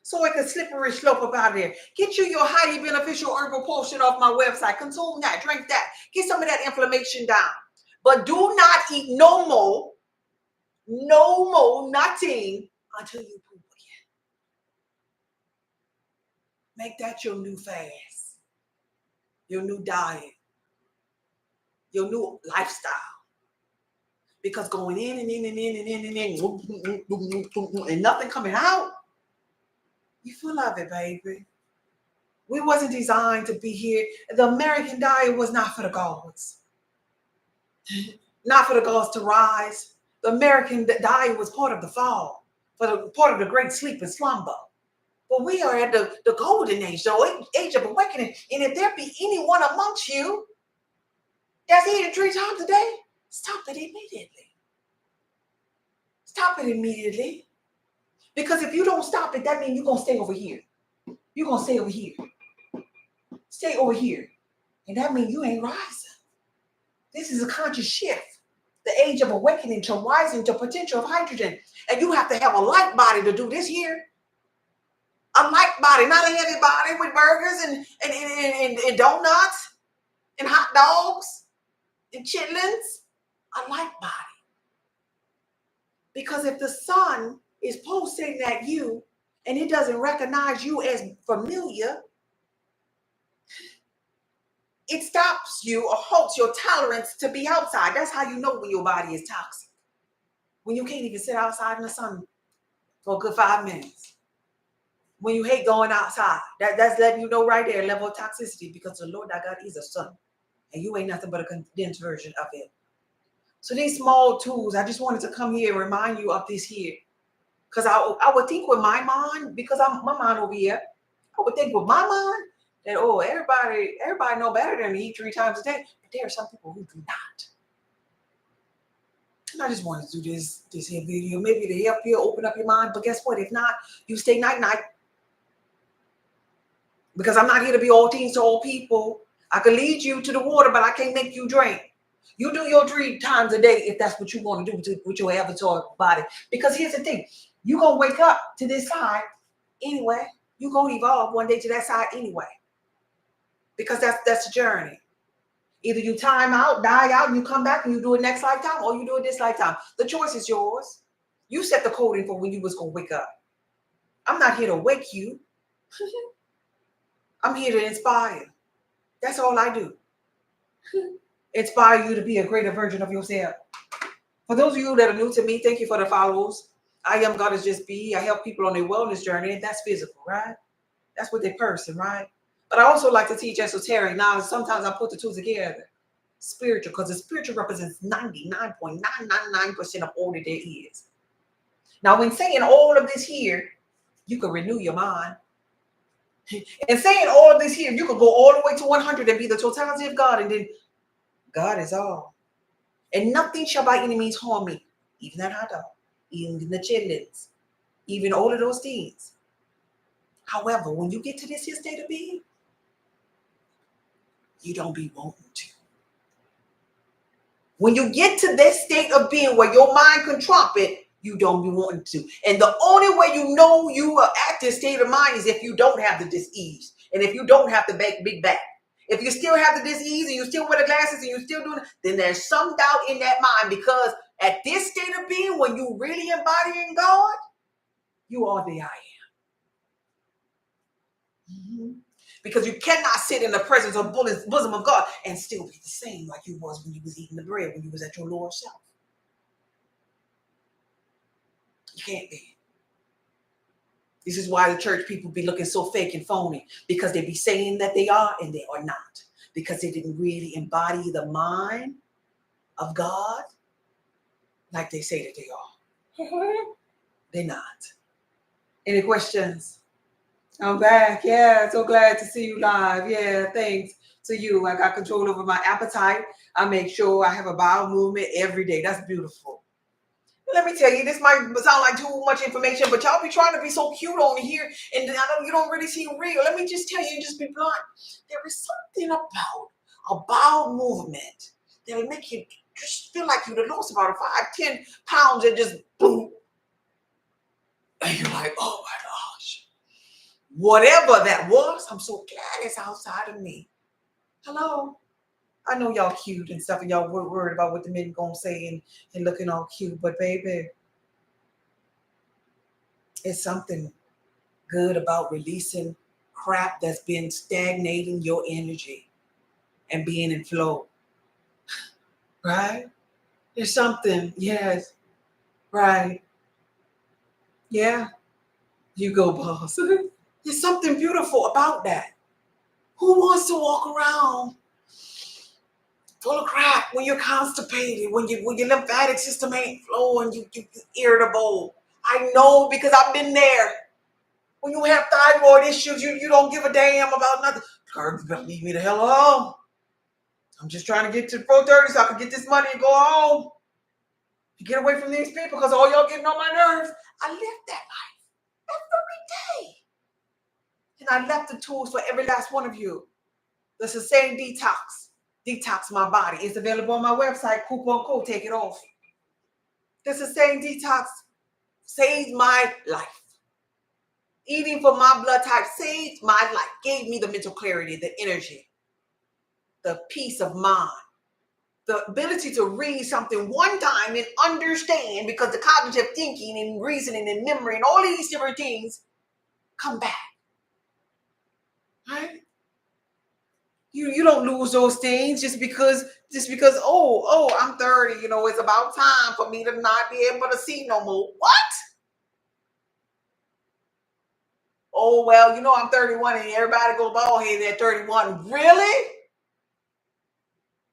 so it can slippery slope up out of there. Get you your highly beneficial herbal potion off my website. Consume that. Drink that. Get some of that inflammation down. But do not eat no more, nothing until you poop again. Make that your new fast, your new diet, your new lifestyle. Because going in and in and in and in and in and nothing coming out, you full of it, baby. We wasn't designed to be here. The American diet was not for the gods. Not for the gods to rise. The American diet was part of the fall, part of the great sleep and slumber. But we are at the golden age, the age of awakening. And if there be anyone amongst you that's eating 3 times a day, stop it immediately. Stop it immediately. Because if you don't stop it, that means you're going to stay over here. You're going to stay over here. Stay over here. And that means you ain't rising. This is a conscious shift. The age of awakening to rising to potential of hydrogen. And you have to have a light body to do this here. A light body, not a heavy body with burgers and donuts and hot dogs and chitlins. A light body. Because if the sun is pulsating at you and it doesn't recognize you as familiar, it stops you or halts your tolerance to be outside. That's how you know when your body is toxic. When you can't even sit outside in the sun for a good 5 minutes. When you hate going outside, that's letting you know right there, level of toxicity, because the Lord thy God is a sun, and you ain't nothing but a condensed version of it. So these small tools, I just wanted to come here and remind you of this here. Because I would think with my mind, because I'm my mind over here, I would think with my mind that, oh, everybody know better than to eat 3 times a day. But there are some people who do not. And I just wanted to do this here video, maybe to help you open up your mind. But guess what? If not, you stay night. Because I'm not here to be all things to all people. I can lead you to the water, but I can't make you drink. You do your 3 times a day if that's what you want to do with your avatar body. Because here's the thing. You're going to wake up to this side anyway. You're going to evolve one day to that side anyway. Because that's the journey. Either you time out, die out, and you come back and you do it next lifetime, or you do it this lifetime. The choice is yours. You set the coding for when you was going to wake up. I'm not here to wake you. I'm here to inspire. That's all I do. Inspire you to be a greater version of yourself. For those of you that are new to me, thank you for the follows. I am Goddess Just Be. I help people on their wellness journey, and that's physical, right? That's with their person, right? But I also like to teach esoteric. Now, sometimes I put the two together. Spiritual, because the spiritual represents 99.999% of all that there is. Now, when saying all of this here, you can renew your mind. And saying all of this here, you could go all the way to 100 and be the totality of God, and then God is all. And nothing shall by any means harm me, even that hot dog, even the chitlins, even all of those things. However, when you get to this here state of being, you don't be wanting to. When you get to this state of being where your mind can trump it, you don't be wanting to. And the only way you know you are at this state of mind is if you don't have the dis-ease, and if you don't have the big back. If you still have the dis-ease and you still wear the glasses and you still doing it, then there's some doubt in that mind, because at this state of being, when you really embodying God, you are the I am. Mm-hmm. Because you cannot sit in the presence of bosom of God and still be the same like you was when you was eating the bread, when you was at your lower self. You can't be. This is why the church people be looking so fake and phony, because they be saying that they are and they are not, because they didn't really embody the mind of God like they say that they are. They're not. Any questions? I'm back. Yeah, so glad to see you live. Yeah, thanks to you. I got control over my appetite. I make sure I have a bowel movement every day. That's beautiful. Let me tell you, this might sound like too much information, but y'all be trying to be so cute on here, and you don't really seem real. Let me just tell you, and just be blunt. There is something about a bowel movement that will make you just feel like you'd lost about 5-10 pounds and just boom. And you're like, oh my gosh. Whatever that was, I'm so glad it's outside of me. Hello. I know y'all cute and stuff, and y'all worried about what the men gonna say and looking all cute, but baby, it's something good about releasing crap that's been stagnating your energy and being in flow. Right? There's something, yes. Right. Yeah. You go, boss. There's something beautiful about that. Who wants to walk around full of crap when you're constipated, when your lymphatic system ain't flowing, you irritable? I know, because I've been there. When you have thyroid issues, you don't give a damn about nothing. Girl, you better leave me the hell alone. I'm just trying to get to 4:30 so I can get this money and go home. To get away from these people, because all y'all getting on my nerves. I lived that life every day. And I left the tools for every last one of you. The Sustain Detox. Detox my body. It's available on my website. Coupon code, take it off. The Sustain Detox saved my life. Eating for my blood type saved my life. Gave me the mental clarity, the energy, the peace of mind, the ability to read something one time and understand, because the cognitive thinking and reasoning and memory and all these different things come back. Right? You don't lose those things just because oh I'm 30, it's about time for me to not be able to see no more. What? oh, well, you know, I'm 31 and everybody go bald headed at 31. Really?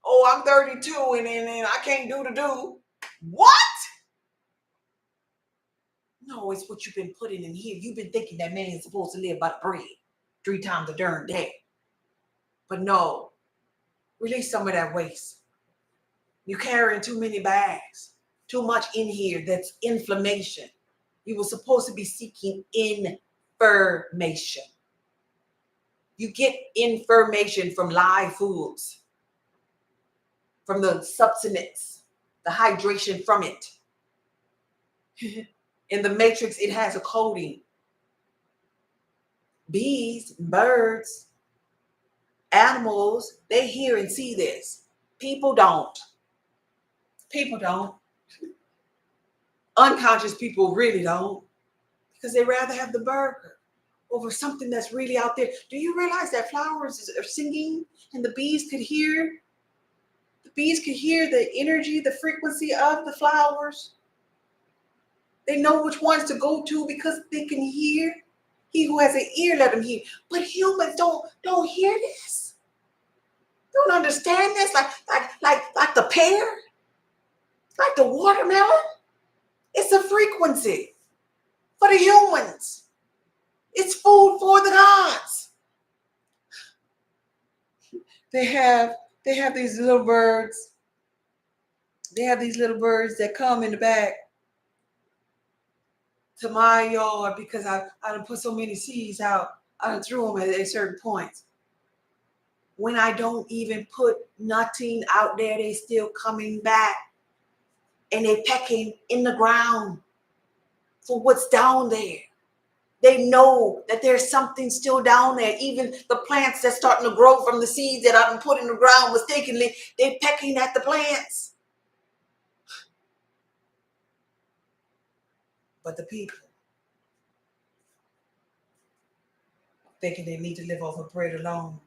Oh, I'm 32 and I can't do the do. What? No, it's what you've been putting in here. You've been thinking that man is supposed to live by the bread 3 times a darn day. But no, release some of that waste. You're carrying too many bags, too much in here that's inflammation. You were supposed to be seeking information. You get information from live foods, from the substance, the hydration from it. In the matrix, it has a coding. Bees, birds, animals, they hear and see this. People don't. People don't. Unconscious people really don't, because they rather have the burger over something that's really out there. Do you realize that flowers are singing and the bees could hear? The bees could hear the energy, the frequency of the flowers. They know which ones to go to because they can hear. He who has an ear, let him hear. But humans don't hear this. Don't understand this. Like the pear, like the watermelon. It's a frequency for the humans. It's food for the gods. They have these little birds. They have these little birds that come in the back to my yard because I done put so many seeds out. I done threw them at certain points. When I don't even put nothing out there, they still coming back and they pecking in the ground for what's down there. They know that there's something still down there. Even the plants that's starting to grow from the seeds that I've been put in the ground mistakenly, they're pecking at the plants. But the people thinking they need to live off of bread alone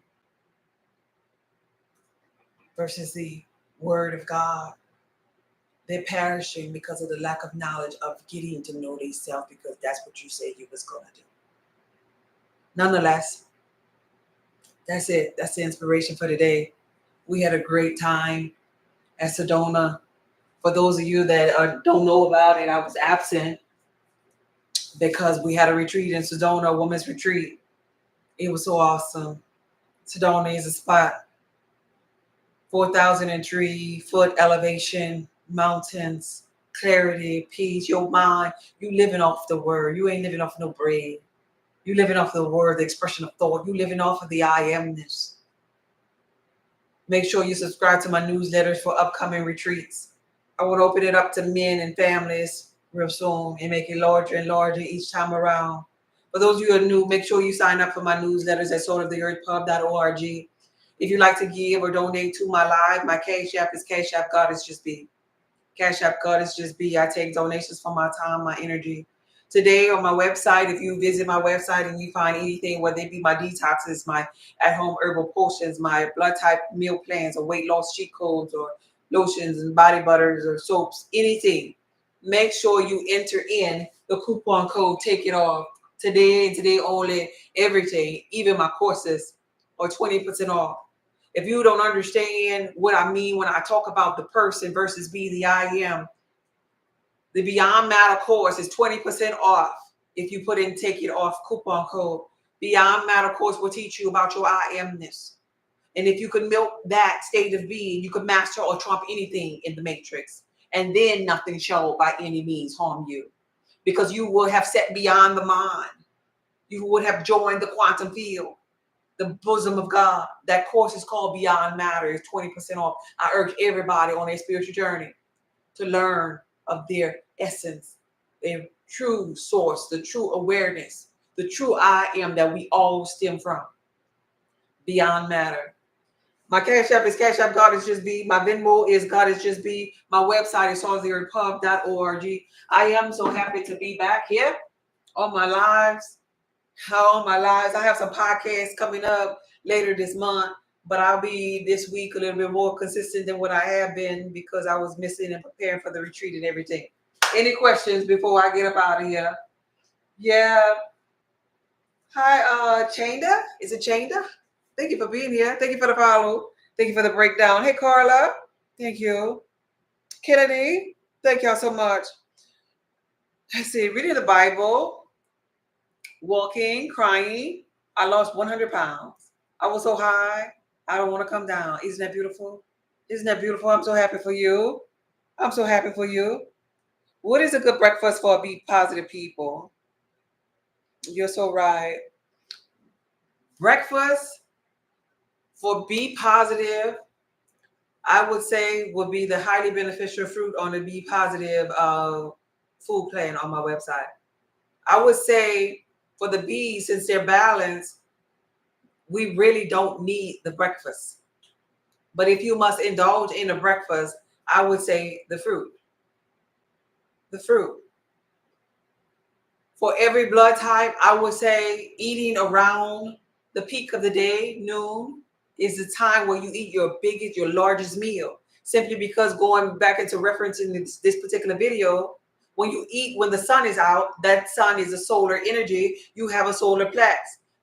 versus the word of God. They're perishing because of the lack of knowledge of getting to know themselves, because that's what you said you was going to do. Nonetheless, that's it. That's the inspiration for today. We had a great time at Sedona. For those of you that don't know about it, I was absent because we had a retreat in Sedona, a women's retreat. It was so awesome. Sedona is a spot. 4,003 foot elevation, mountains, clarity, peace, your mind. You living off the word. You ain't living off no bread. You living off the word, the expression of thought. You living off of the I amness. Make sure you subscribe to my newsletters for upcoming retreats. I will open it up to men and families real soon and make it larger and larger each time around. For those of you who are new, make sure you sign up for my newsletters at souloftheearthpub.org. If you'd like to give or donate to my live, my Cash App is Cash App God is Just Be. Cash App God is Just Be. I take donations from my time, my energy. Today on my website, if you visit my website and you find anything, whether it be my detoxes, my at-home herbal potions, my blood type meal plans, or weight loss cheat codes, or lotions and body butters or soaps, anything, make sure you enter in the coupon code Take It Off. Today and today only, everything, even my courses, are 20% off. If you don't understand what I mean when I talk about the person versus be the I am, the Beyond Matter course is 20% off if you put in Take It Off coupon code. Beyond Matter course will teach you about your I amness. And if you could milk that state of being, you could master or trump anything in the matrix. And then nothing shall by any means harm you, because you will have set beyond the mind. You would have joined the quantum field, the bosom of God. That course is called Beyond Matter. It's 20% off. I urge everybody on their spiritual journey to learn of their essence, their true source, the true awareness, the true I am that we all stem from. Beyond Matter. My Cash App is Cash App God is Just Be. My Venmo is God is Just Be. My website is souloftheearthpub.org. I am so happy to be back here on my lives. I have some podcasts coming up later this month, but I'll be this week a little bit more consistent than what I have been because I was missing and preparing for the retreat and everything. Any questions before I get up out of here? Yeah. Hi, Chanda. Is it Chanda? Thank you for being here. Thank you for the follow. Thank you for the breakdown. Hey, Carla. Thank you. Kennedy. Thank y'all so much. Let's see. Reading the Bible, walking, crying. I lost 100 pounds. I was so high. I don't want to come down. Isn't that beautiful? Isn't that beautiful? I'm so happy for you. I'm so happy for you. What is a good breakfast for be positive people? You're so right. Breakfast for be positive, I would say, would be the highly beneficial fruit on the be positive food plan on my website. I would say for the bees, since they're balanced, we really don't need the breakfast. But if you must indulge in a breakfast, I would say the fruit. The fruit. For every blood type, I would say eating around the peak of the day, noon, is the time where you eat your biggest, your largest meal. Simply because going back into referencing this particular video, when you eat when the sun is out, that sun is a solar energy. You have a solar plex.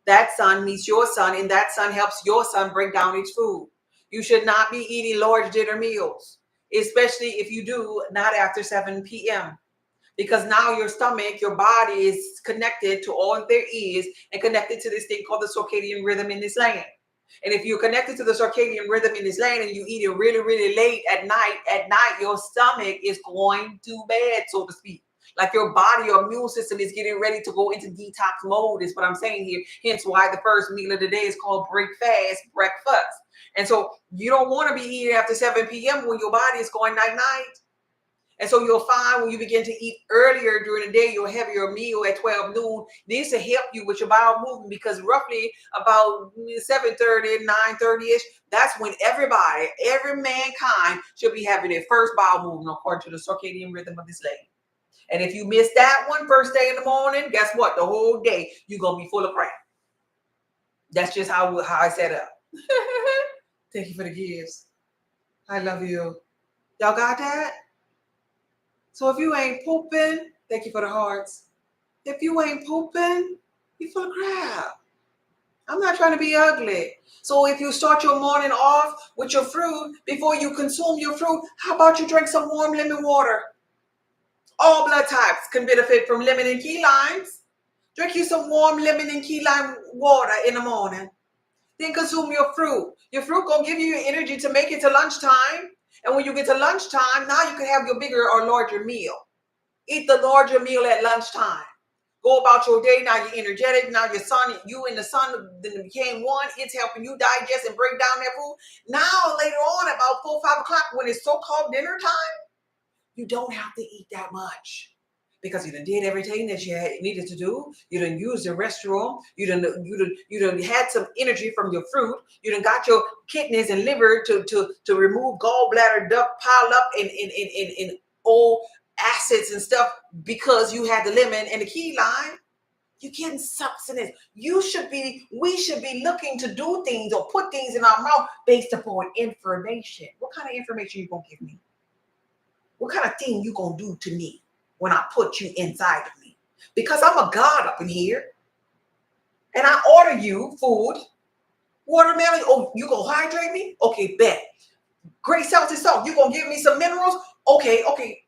That sun meets your sun, and that sun helps your sun break down its food. You should not be eating large dinner meals, especially if you do not after 7 p.m. Because now your stomach, your body is connected to all there is and connected to this thing called the circadian rhythm in this land. And if you're connected to the circadian rhythm in this land and you eat it really, really late at night, your stomach is going to bed, so to speak. Like your body, your immune system is getting ready to go into detox mode, is what I'm saying here. Hence why the first meal of the day is called breakfast. And so you don't want to be eating after 7 p.m. when your body is going night. And so you'll find when you begin to eat earlier during the day, your heavier meal at 12 noon needs to help you with your bowel movement, because roughly about 7:30, 9:30-ish, that's when every mankind should be having their first bowel movement according to the circadian rhythm of this land. And if you miss that one first day in the morning, guess what? The whole day you're going to be full of crap. That's just how I set up. Thank you for the gifts. I love you. Y'all got that? So if you ain't pooping, thank you for the hearts. If you ain't pooping, you full of crap. I'm not trying to be ugly. So if you start your morning off with your fruit, before you consume your fruit, how about you drink some warm lemon water? All blood types can benefit from lemon and key limes. Drink you some warm lemon and key lime water in the morning. Then consume your fruit. Your fruit gonna give you energy to make it to lunchtime. And when you get to lunchtime, now you can have your bigger or larger meal. Eat the larger meal at lunchtime. Go about your day. Now you're energetic. Now you and the sun then became one. It's helping you digest and break down that food. Now later on, about 4, 5 o'clock, when it's so-called dinner time, you don't have to eat that much. Because you done did everything that you needed to do. You done used the restroom. You done had some energy from your fruit. You done got your kidneys and liver to remove gallbladder duct pile up in old acids and stuff because you had the lemon and the key lime. You're getting substance. We should be looking to do things or put things in our mouth based upon information. What kind of information you gonna give me? What kind of thing you gonna do to me when I put you inside of me? Because I'm a God up in here. And I order you food. Watermelon, oh, you gonna hydrate me? Okay, bet. Great salty salt, you gonna give me some minerals? Okay,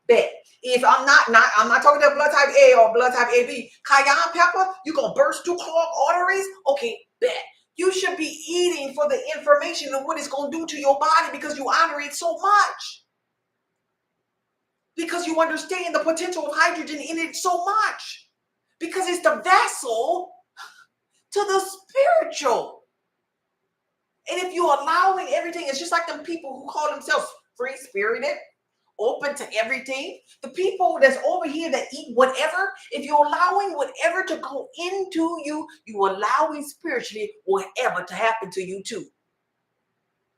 bet. If I'm not talking about blood type A or blood type AB. Cayenne pepper, you gonna burst through clogged arteries? Okay, bet. You should be eating for the information of what it's gonna do to your body because you honor it so much. Because you understand the potential of hydrogen in it so much. Because it's the vessel to the spiritual. And if you're allowing everything, it's just like them people who call themselves free-spirited, open to everything. The people that's over here that eat whatever, if you're allowing whatever to go into you, you're allowing spiritually whatever to happen to you too.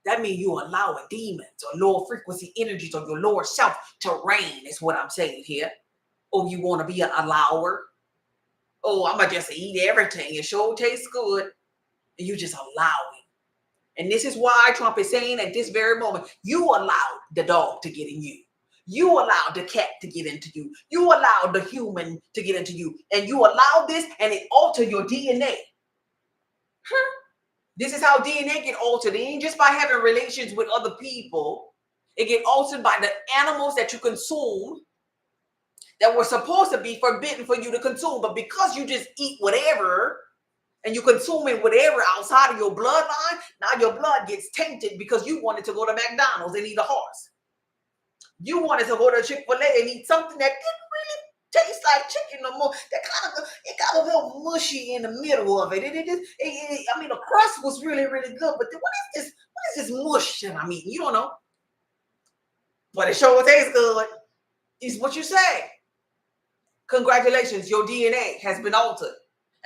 That means you're allowing demons or lower frequency energies or your lower self to reign, is what I'm saying here. Oh, you want to be an allower? Oh, I'm going to just eat everything. It sure tastes good. And you just allowing. And this is why Trump is saying at this very moment, you allowed the dog to get in you. You allowed the cat to get into you. You allowed the human to get into you. And you allowed this and it altered your DNA. This is how DNA get altered. It ain't just by having relations with other people. It get altered by the animals that you consume that were supposed to be forbidden for you to consume. But because you just eat whatever and you consuming whatever outside of your bloodline, now your blood gets tainted because you wanted to go to McDonald's and eat a horse. You wanted to go to Chick-fil-A and eat something that didn't really taste like chicken no more. That it got a little mushy in the middle of it. I mean, the crust was really, really good, but what is this mush that I'm eating? You don't know. But it sure tastes good. Is what you say. Congratulations, your DNA has been altered.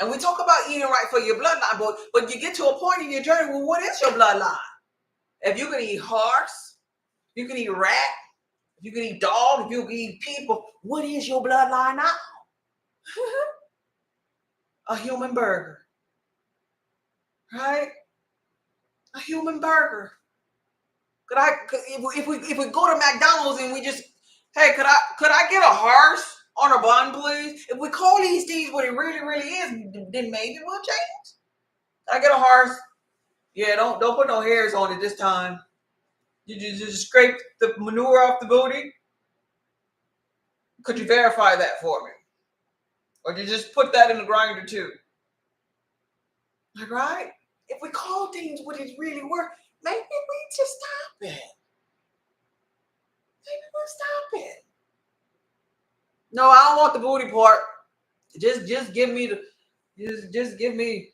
And we talk about eating right for your bloodline, but you get to a point in your journey, well, what is your bloodline? If you can eat horse, you can eat rat, if you can eat dog, if you can eat people, what is your bloodline now? A human burger. Right? A human burger. If we go to McDonald's and we just, hey, could I get a horse on a bun, please? If we call these things what it really, really is, then maybe we'll change. Can I get a horse? Yeah, don't put no hairs on it this time. You just scrape the manure off the booty. Could you verify that for me? Or did you just put that in the grinder too? All right? If we call things what it really were, maybe we just stop it. Maybe we'll stop it. No, I don't want the booty part. Just give me the just give me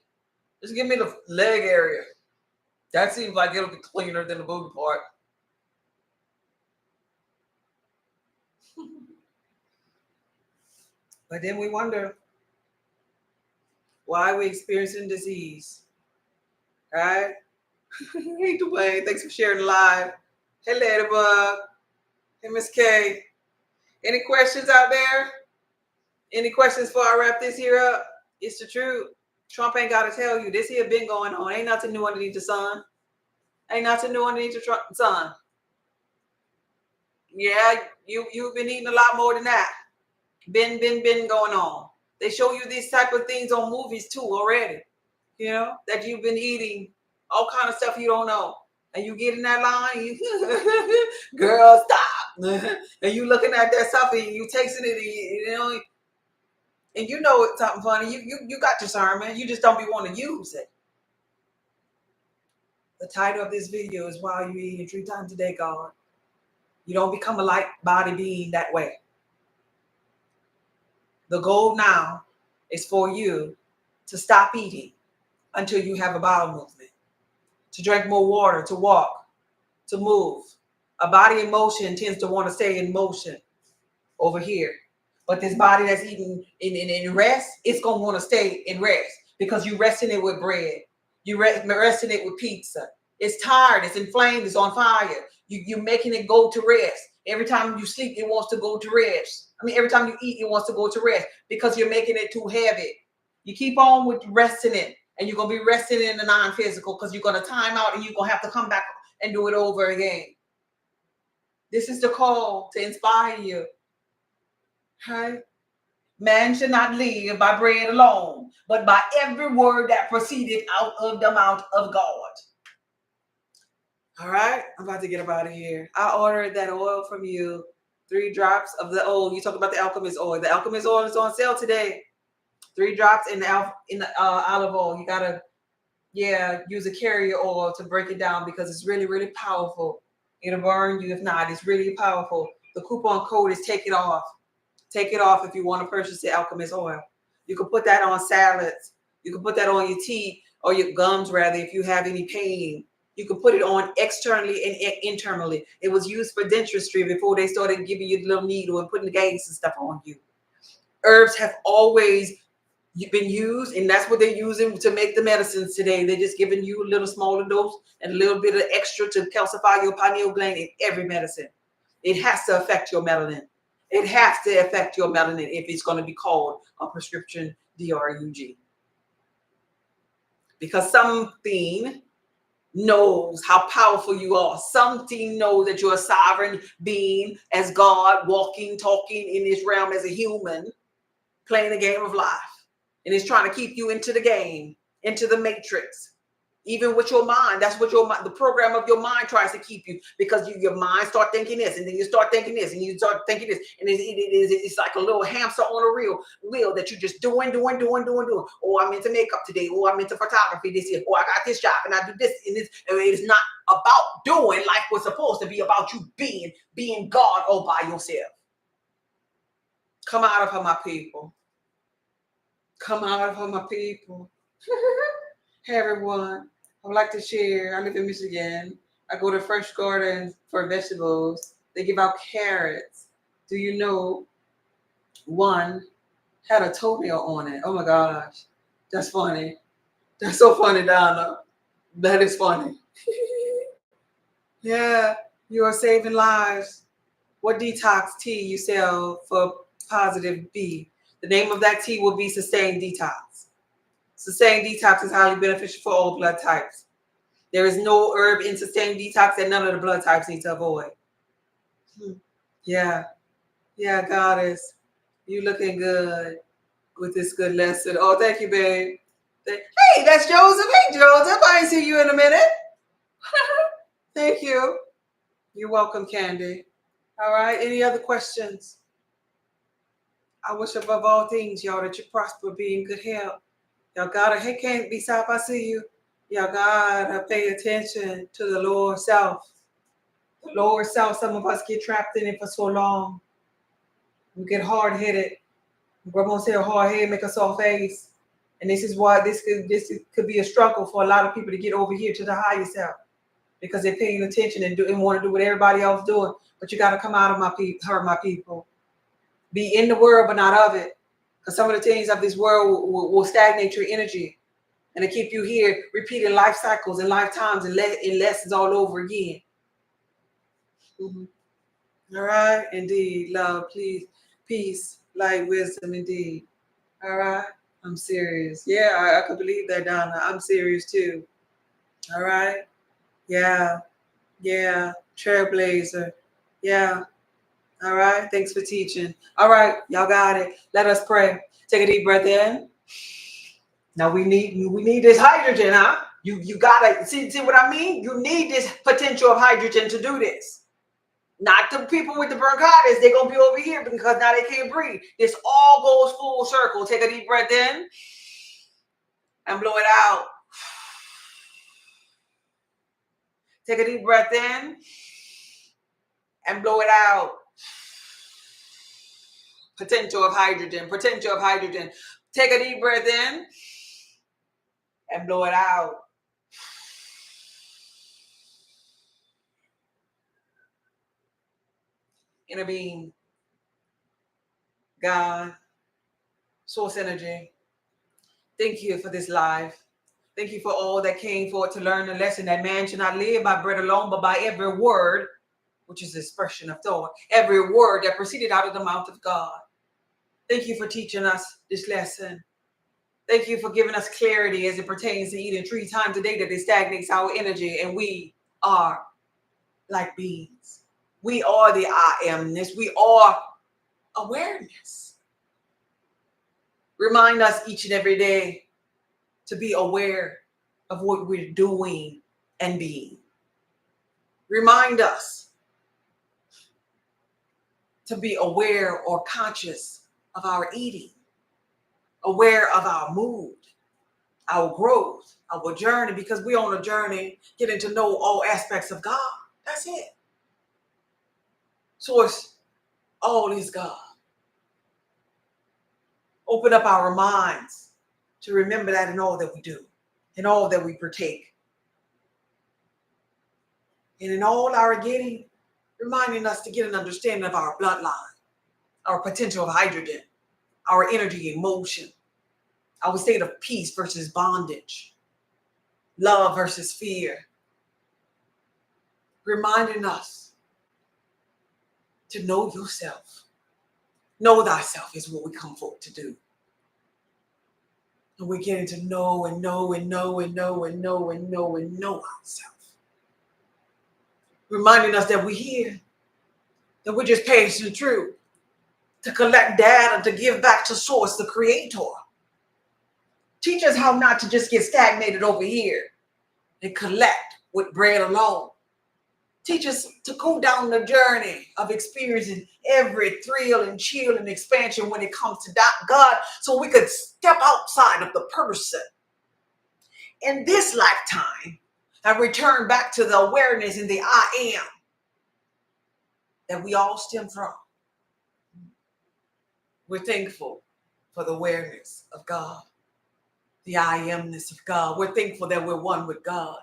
the leg area. That seems like it'll be cleaner than the booty part. But then we wonder why we're experiencing disease. Right? Hey Dwayne, thanks for sharing the live. Hey Ladybug. Hey Miss K. Any questions out there? Any questions before I wrap this here up? It's the truth. Trump ain't got to tell you. This here been going on. Ain't nothing new underneath the sun. Ain't nothing new underneath the sun. Yeah, you've been eating a lot more than that. Been going on. They show you these type of things on movies too already. You know, that you've been eating all kind of stuff you don't know. And you get in that line, girl, stop. And you looking at that stuff and you tasting it, and you know, and you know it's something funny. You got discernment. You just don't be wanting to use it. The title of this video is While You Eating 3 Times a Day, God. You don't become a light body being that way. The goal now is for you to stop eating until you have a bowel movement, to drink more water, to walk, to move. A body in motion tends to want to stay in motion over here. But this body that's eating in rest, it's going to want to stay in rest because you're resting it with bread. You're resting it with pizza. It's tired. It's inflamed. It's on fire. You're making it go to rest. Every time you sleep, it wants to go to rest. I mean, every time you eat, it wants to go to rest because you're making it too heavy. You keep on with resting it, and you're going to be resting in the non-physical because you're going to time out and you're going to have to come back and do it over again. This is the call to inspire you. Right? Man should not live by bread alone, but by every word that proceeded out of the mouth of God. All right, I'm about to get up out of here. I ordered that oil from you. 3 drops of the oil. You talk about the alchemist oil. The alchemist oil is on sale today. 3 drops in the olive oil. You gotta, use a carrier oil to break it down because it's really, really powerful. It'll burn you if not. It's really powerful. The coupon code is take it off. Take it off if you want to purchase the alchemist oil. You can put that on salads. You can put that on your teeth or your gums, rather, if you have any pain. You can put it on externally and internally. It was used for dentistry before they started giving you the little needle and putting the gas and stuff on you. Herbs have always been used, and that's what they're using to make the medicines today. They're just giving you a little smaller dose and a little bit of extra to calcify your pineal gland in every medicine. It has to affect your melanin. It has to affect your melanin if it's going to be called a prescription drug. Because something knows how powerful you are. Something knows that you're a sovereign being as God, walking, talking in this realm as a human, playing a game of life. And it's trying to keep you into the game. into the matrix. Even with your mind, that's what the program of your mind tries to keep you, because your mind start thinking this, and then you start thinking this, and you start thinking this, and it's like a little hamster on a wheel that you're just doing. Oh, I'm into makeup today. Oh, I'm into photography this year. Oh, I got this job, and I do this, and this. And it's not about doing like what's supposed to be about you being God all by yourself. Come out of her, my people. Come out of her, my people. Hey, everyone. I would like to share. I live in Michigan. I go to Fresh Gardens for vegetables. They give out carrots. Do you know one had a toenail on it? Oh my gosh. That's funny. That's so funny, Donna. That is funny. Yeah, you are saving lives. What detox tea you sell for positive B? The name of that tea will be Sustained Detox. Sustained Detox is highly beneficial for all blood types. There is no herb in Sustained Detox that none of the blood types need to avoid. Yeah. Yeah, Goddess. You looking good with this good lesson. Oh, thank you, babe. Hey, that's Joseph. Hey, Joseph. I ain't see you in a minute. Thank you. You're welcome, Candy. All right. Any other questions? I wish above all things, y'all, that you prosper, be in good health. Y'all gotta, hey, can't be south. I see you. Y'all gotta pay attention to the lower self. The lower self, some of us get trapped in it for so long. We get hard-headed. Grandma said hard head make a soft face. And this is why this could be a struggle for a lot of people to get over here to the higher self, because they're paying attention and want to do what everybody else doing. But you got to come out of my people. Be in the world, but not of it. Because some of the things of this world will stagnate your energy, and to keep you here repeating life cycles and lifetimes and lessons all over again. All right, indeed, love, please, peace, light, wisdom, indeed. All right, I'm serious. Yeah, I could believe that, Donna. I'm serious too. All right, yeah, trailblazer. Yeah. All right, thanks for teaching. All right, y'all got it. Let us pray. Take a deep breath in. Now we need this hydrogen, huh? You gotta see what I mean? You need this potential of hydrogen to do this. Not the people with the bronchitis, they're gonna be over here because now they can't breathe. This all goes full circle. Take a deep breath in and blow it out. Take a deep breath in and blow it out. Potential of hydrogen. Take a deep breath in and blow it out. Inner being, God, source energy. Thank you for this life. Thank you for all that came forward to learn the lesson that man should not live by bread alone, but by every word, which is the expression of thought, every word that proceeded out of the mouth of God. Thank you for teaching us this lesson. Thank you for giving us clarity as it pertains to eating 3 times a day, that it stagnates our energy, and we are like beings. We are the I amness. We are awareness. Remind us each and every day to be aware of what we're doing and being. Remind us to be aware or conscious of our eating, aware of our mood, our growth, our journey, because we're on a journey getting to know all aspects of God. That's it. Source, all is God. Open up our minds to remember that in all that we do, in all that we partake. And in all our getting, reminding us to get an understanding of our bloodline, our potential of hydrogen, our energy, emotion, our state of peace versus bondage, love versus fear. Reminding us to know yourself. Know thyself is what we come forward to do. And we're getting to know and know and know and know and know and know and know ourselves. Reminding us that we're here, that we're just passing through to collect data, to give back to source, the creator. Teach us how not to just get stagnated over here and collect with bread alone. Teach us to go down the journey of experiencing every thrill and chill and expansion when it comes to God, so we could step outside of the person in this lifetime and return back to the awareness and the I am that we all stem from. We're thankful for the awareness of God, the I amness of God. We're thankful that we're one with God.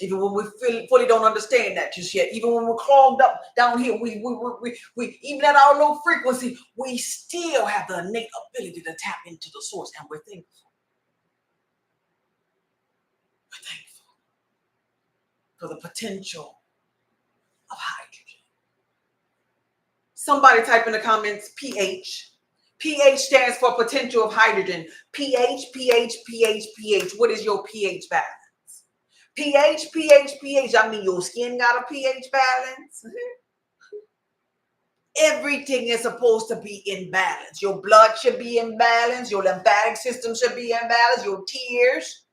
Even when we fully don't understand that just yet, even when we're clogged up down here, we even at our low frequency, we still have the innate ability to tap into the source, and we're thankful. We're thankful for the potential of hydrogen. Somebody type in the comments pH. pH stands for potential of hydrogen. pH, pH, pH, pH. What is your pH balance? pH, pH, pH. I mean, your skin got a pH balance. Everything is supposed to be in balance. Your blood should be in balance. Your lymphatic system should be in balance. Your tears,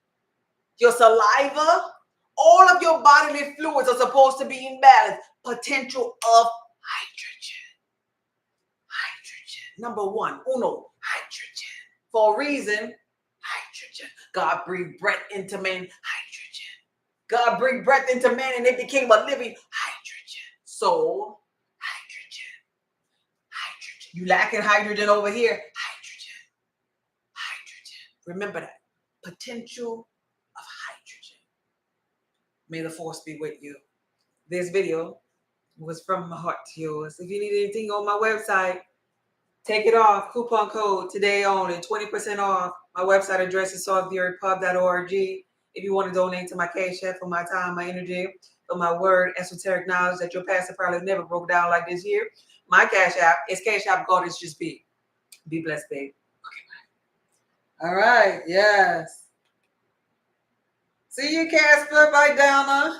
your saliva, all of your bodily fluids are supposed to be in balance. Potential of hydrogen. Hydrogen. Number one, uno, hydrogen. For a reason, hydrogen. God breathed breath into man, hydrogen. God breathed breath into man and it became a living hydrogen. So, hydrogen. Hydrogen. You lacking hydrogen over here? Hydrogen. Hydrogen. Remember that. Potential of hydrogen. May the force be with you. This video was from my heart to yours. If you need anything on my website, take it off. Coupon code today only, 20% off. My website address is softtheorypub.org. If you want to donate to my cash app for my time, my energy, for my word, esoteric knowledge that your pastor probably never broke down like this here, my cash app is Cash App God is just be. Be blessed, babe. Okay, bye. All right, yes. See you, Casper. Bye, Donna.